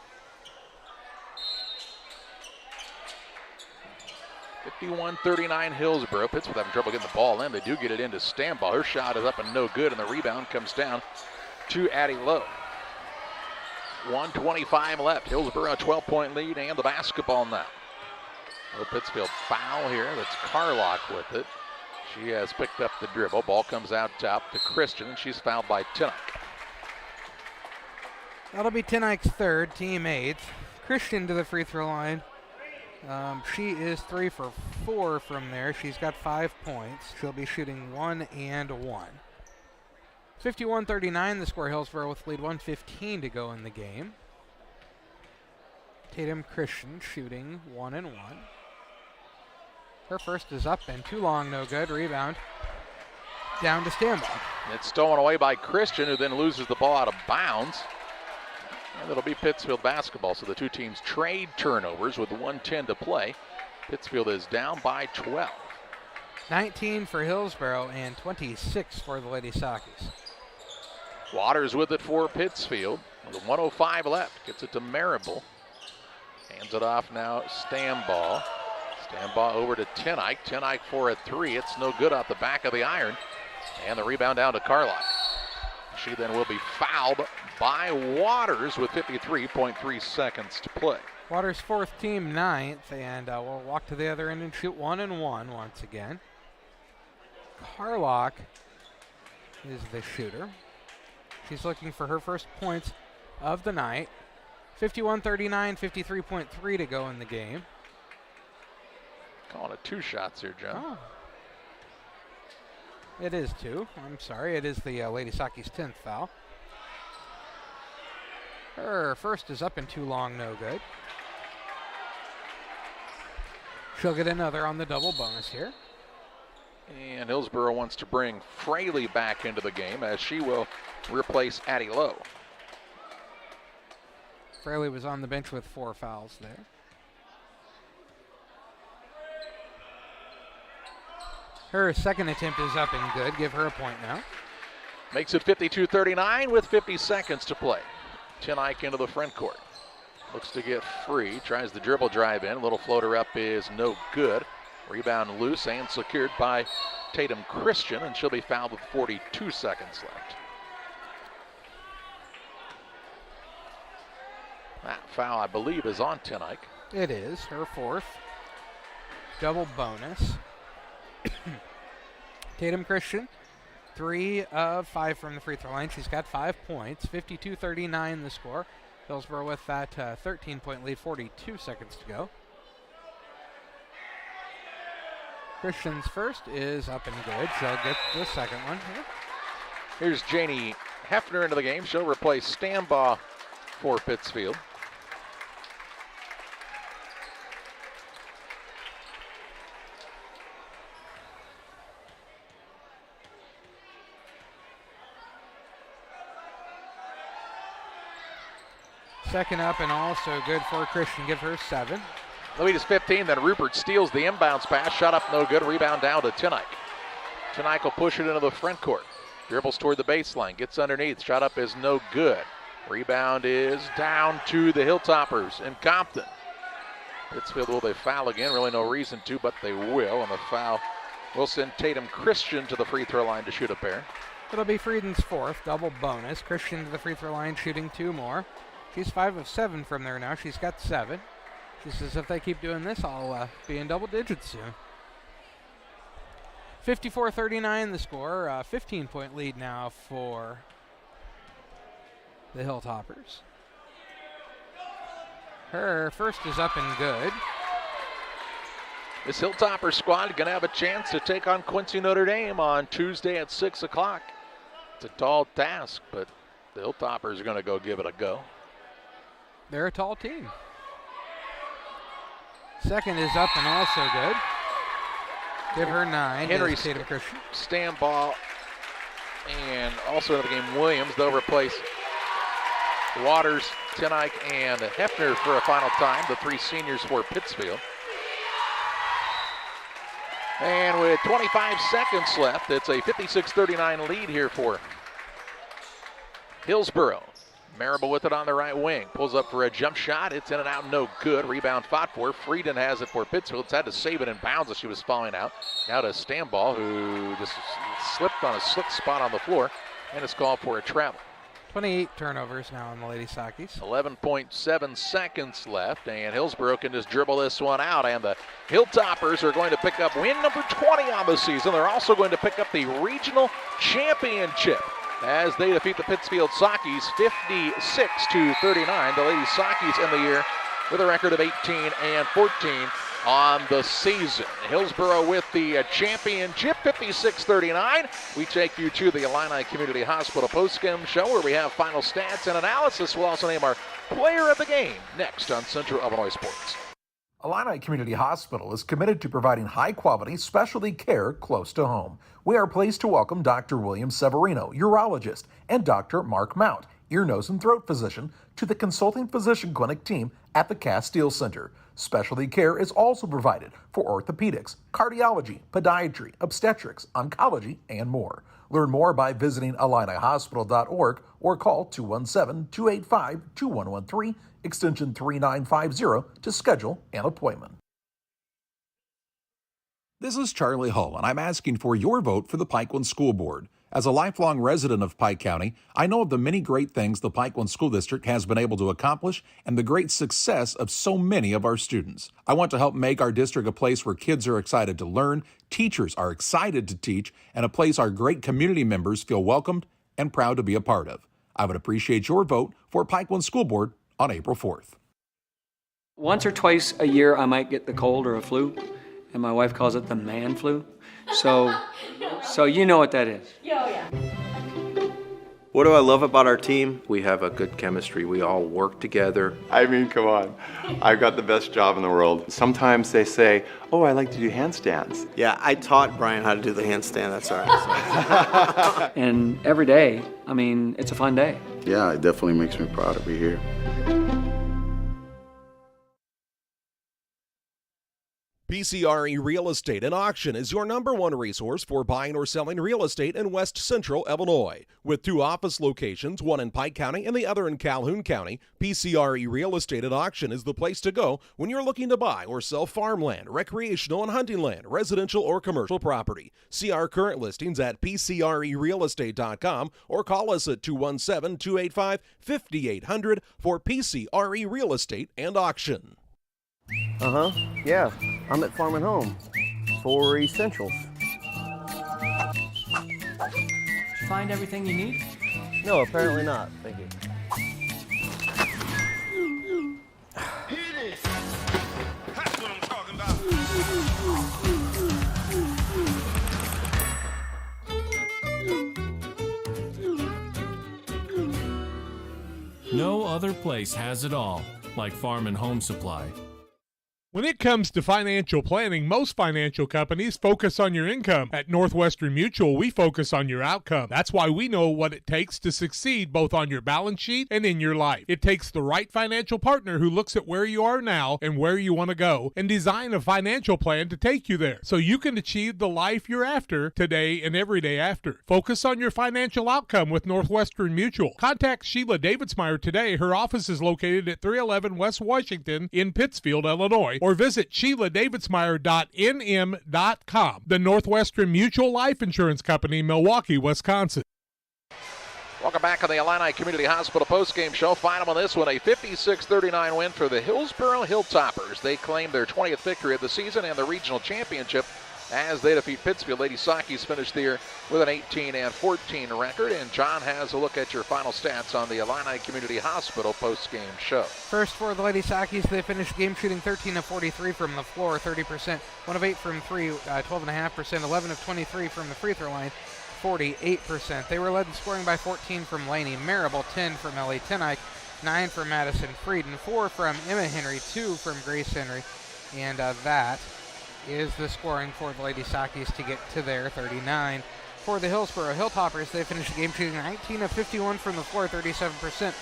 51-39 Hillsboro. Pittsfield having trouble getting the ball in. They do get it into Stambaugh. Her shot is up and no good, and the rebound comes down to Addie Lowe. 1:25 left. Hillsboro a 12-point lead and the basketball now. Well, Pittsfield foul here. That's Carlock with it. She has picked up the dribble. Ball comes out top to Christian, and she's fouled by Tinnock. That'll be Tinnock's third, team 8th. Christian to the free throw line. She is 3 for 4 from there. She's got 5 points. She'll be shooting 1 and 1. 51-39 the score. Hillsboro with lead, 1:15 to go in the game. Tatum Christian shooting 1 and 1. Her first is up and too long, no good. Rebound down to Stambaugh. It's stolen away by Christian, who then loses the ball out of bounds. And it'll be Pittsfield basketball, so the two teams trade turnovers with 1:10 to play. Pittsfield is down by 12. 19 for Hillsboro and 26 for the Lady Sockies. Waters with it for Pittsfield. With 1:05 left, gets it to Marable. Hands it off now, Stambaugh. Stambaugh over to Tinnock. Tinnock for a 3. It's no good off the back of the iron. And the rebound down to Carlock. She then will be fouled by Waters with 53.3 seconds to play. Waters' fourth, team 9th, and we'll walk to the other end and shoot 1 and 1 once again. Carlock is the shooter. She's looking for her first points of the night. 51-39, 53.3 to go in the game. Calling it 2 shots here, John. Oh. It is 2. I'm sorry. It is the Lady Sockies' 10th foul. Her first is up and too long, no good. She'll get another on the double bonus here. And Hillsboro wants to bring Fraley back into the game as she will replace Addie Lowe. Fraley was on the bench with 4 fouls there. Her second attempt is up and good. Give her a point now. Makes it 52-39 with 50 seconds to play. Tinnock into the front court. Looks to get free. Tries the dribble drive in. Little floater up is no good. Rebound loose and secured by Tatum Christian, and she'll be fouled with 42 seconds left. That foul, I believe, is on Tinnock. It is her 4th. Double bonus. Tatum Christian, 3 of 5 from the free throw line. She's got 5 points. 52-39 the score. Hillsboro with that 13-point lead, 42 seconds to go. Christian's first is up and good. She'll get the second one here. Here's Janie Hefner into the game. She'll replace Stambaugh for Pittsfield. Second up and also good for Christian. Give her 7. The lead is 15. Then Rupert steals the inbounds pass. Shot up, no good. Rebound down to Tinike. Tinike will push it into the front court. Dribbles toward the baseline. Gets underneath. Shot up is no good. Rebound is down to the Hilltoppers in Compton. Pittsfield, will they foul again? Really no reason to, but they will. And the foul will send Tatum Christian to the free throw line to shoot a pair. It'll be Frieden's 4th, double bonus. Christian to the free throw line, shooting 2 more. She's 5 of 7 from there now. She's got 7. She says if they keep doing this, I'll be in double digits soon. 54-39 the score. 15-point lead now for the Hilltoppers. Her first is up and good. This Hilltopper squad going to have a chance to take on Quincy Notre Dame on Tuesday at 6 o'clock. It's a tall task, but the Hilltoppers are going to go give it a go. They're a tall team. Second is up and also good. Give her 9. Henry Tatum Christian. Stanball and also in the game Williams. They'll replace Waters, Tinike, and Hefner for a final time. The 3 seniors for Pittsfield. And with 25 seconds left, it's a 56-39 lead here for Hillsboro. Marable with it on the right wing. Pulls up for a jump shot. It's in and out, no good. Rebound fought for. Frieden has it for Pittsfield. It's had to save it in bounds as she was falling out. Now to Stanball, who just slipped on a slick spot on the floor, and it's called for a travel. 28 turnovers now on the Lady Sockies. 11.7 seconds left, and Hillsboro can just dribble this one out, and the Hilltoppers are going to pick up win number 20 on the season. They're also going to pick up the regional championship as they defeat the Pittsfield Sockies 56-39. The Lady Sockies in the year with a record of 18-14 on the season. Hillsboro with the championship, 56-39. We take you to the Illini Community Hospital postgame show where we have final stats and analysis. We'll also name our player of the game next on Central Illinois Sports. Illini Community Hospital is committed to providing high-quality specialty care close to home. We are pleased to welcome Dr. William Severino, urologist, and Dr. Mark Mount, ear, nose, and throat physician, to the consulting physician clinic team at the Castile Center. Specialty care is also provided for orthopedics, cardiology, podiatry, obstetrics, oncology, and more. Learn more by visiting IlliniHospital.org or call 217-285-2113, extension 3950 to schedule an appointment. This is Charlie Hull, and I'm asking for your vote for the Pikeland School Board. As a lifelong resident of Pike County, I know of the many great things the Pikeland School District has been able to accomplish and the great success of so many of our students. I want to help make our district a place where kids are excited to learn, teachers are excited to teach, and a place our great community members feel welcomed and proud to be a part of. I would appreciate your vote for Pikeland School Board on April 4th. Once or twice a year, I might get the cold or a flu, and my wife calls it the man flu. So you know what that is. Yeah. What do I love about our team? We have a good chemistry. We all work together. I mean, come on. I've got the best job in the world. Sometimes they say, oh, I like to do handstands. Yeah, I taught Brian how to do the handstand. That's all right. And every day, I mean, it's a fun day. Yeah, it definitely makes me proud to be here. PCRE Real Estate and Auction is your #1 resource for buying or selling real estate in West Central Illinois. With 2 office locations, one in Pike County and the other in Calhoun County, PCRE Real Estate and Auction is the place to go when you're looking to buy or sell farmland, recreational and hunting land, residential or commercial property. See our current listings at PCRERealestate.com or call us at 217-285-5800 for PCRE Real Estate and Auction. Yeah, I'm at Farm and Home for essentials. Did you find everything you need? No, apparently not. Thank you. That's what I'm talking about. No other place has it all like Farm and Home Supply. When it comes to financial planning, most financial companies focus on your income. At Northwestern Mutual, we focus on your outcome. That's why we know what it takes to succeed both on your balance sheet and in your life. It takes the right financial partner who looks at where you are now and where you want to go and design a financial plan to take you there so you can achieve the life you're after today and every day after. Focus on your financial outcome with Northwestern Mutual. Contact Sheila Davidsmeyer today. Her office is located at 311 West Washington in Pittsfield, Illinois, or visit SheilaDavidsmeyer.nm.com. The Northwestern Mutual Life Insurance Company, Milwaukee, Wisconsin. Welcome back on the Illini Community Hospital postgame show. Final on this one, a 56-39 win for the Hillsboro Hilltoppers. They claim their 20th victory of the season and the regional championship as they defeat Pittsfield. Lady Sakis finished the year with an 18-14 record. And John has a look at your final stats on the Illini Community Hospital postgame show. First for the Lady Sakis, they finished game shooting 13 of 43 from the floor, 30%, 1 of 8 from 3, 12.5%, 11 of 23 from the free throw line, 48%. They were led in scoring by 14 from Laney Marable, 10 from Ellie Tenike, 9 from Madison Frieden, 4 from Emma Henry, 2 from Grace Henry, and that is the scoring for the Lady Sakis to get to their 39. For the Hillsboro Hilltoppers, they finished the game shooting 19 of 51 from the floor, 37%,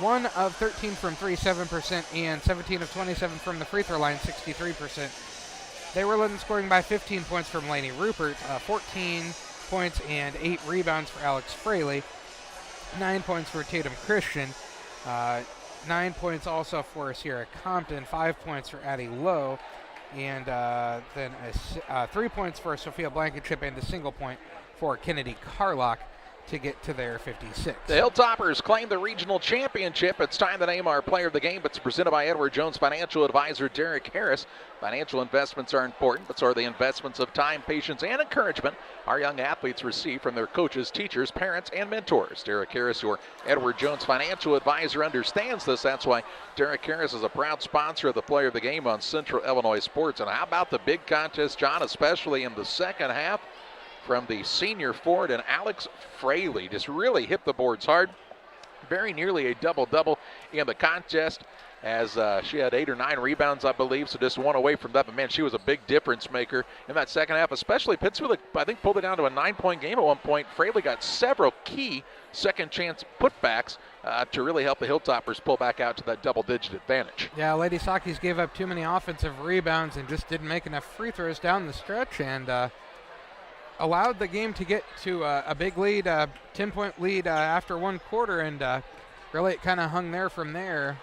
1 of 13 from 3, 7%, and 17 of 27 from the free throw line, 63%. They were led in scoring by 15 points from Laney Rupert, 14 points and 8 rebounds for Alex Fraley, 9 points for Tatum Christian, 9 points also for Sierra Compton, 5 points for Addie Lowe, and then 3 points for Sophia Blankenship and a single point for Kennedy Carlock to get to their 56. The Hilltoppers claim the regional championship. It's time to name our player of the game. It's presented by Edward Jones financial advisor Derek Harris. Financial investments are important, but so are the investments of time, patience, and encouragement our young athletes receive from their coaches, teachers, parents, and mentors. Derek Harris, your Edward Jones financial advisor, understands this. That's why Derek Harris is a proud sponsor of the player of the game on Central Illinois Sports. And how about the big contest, John, especially in the second half? From the senior forward, and Alex Fraley just really hit the boards hard. Very nearly a double-double in the contest as she had 8 or 9 rebounds, I believe, so just 1 away from that. But, man, she was a big difference maker in that second half, especially Pittsfield, I think, pulled it down to a 9-point game at one point. Fraley got several key second-chance putbacks to really help the Hilltoppers pull back out to that double-digit advantage. Yeah, Lady Sakis gave up too many offensive rebounds and just didn't make enough free throws down the stretch, and allowed the game to get to a big lead, 10-point lead after one quarter, and really it kind of hung there from there,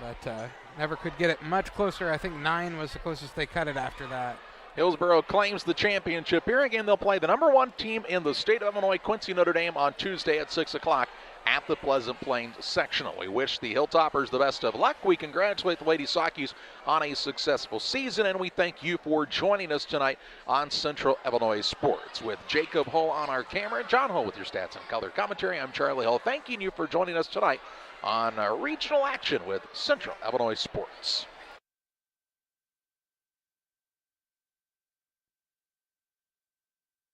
but never could get it much closer. I think 9 was the closest they cut it after that. Hillsboro claims the championship. Here again, they'll play the #1 team in the state of Illinois, Quincy Notre Dame, on Tuesday at 6 o'clock at the Pleasant Plains sectional. We wish the Hilltoppers the best of luck. We congratulate the Lady Sakis on a successful season, and we thank you for joining us tonight on Central Illinois Sports. With Jacob Hull on our camera, John Hull with your stats and color commentary, I'm Charlie Hull, thanking you for joining us tonight on regional action with Central Illinois Sports.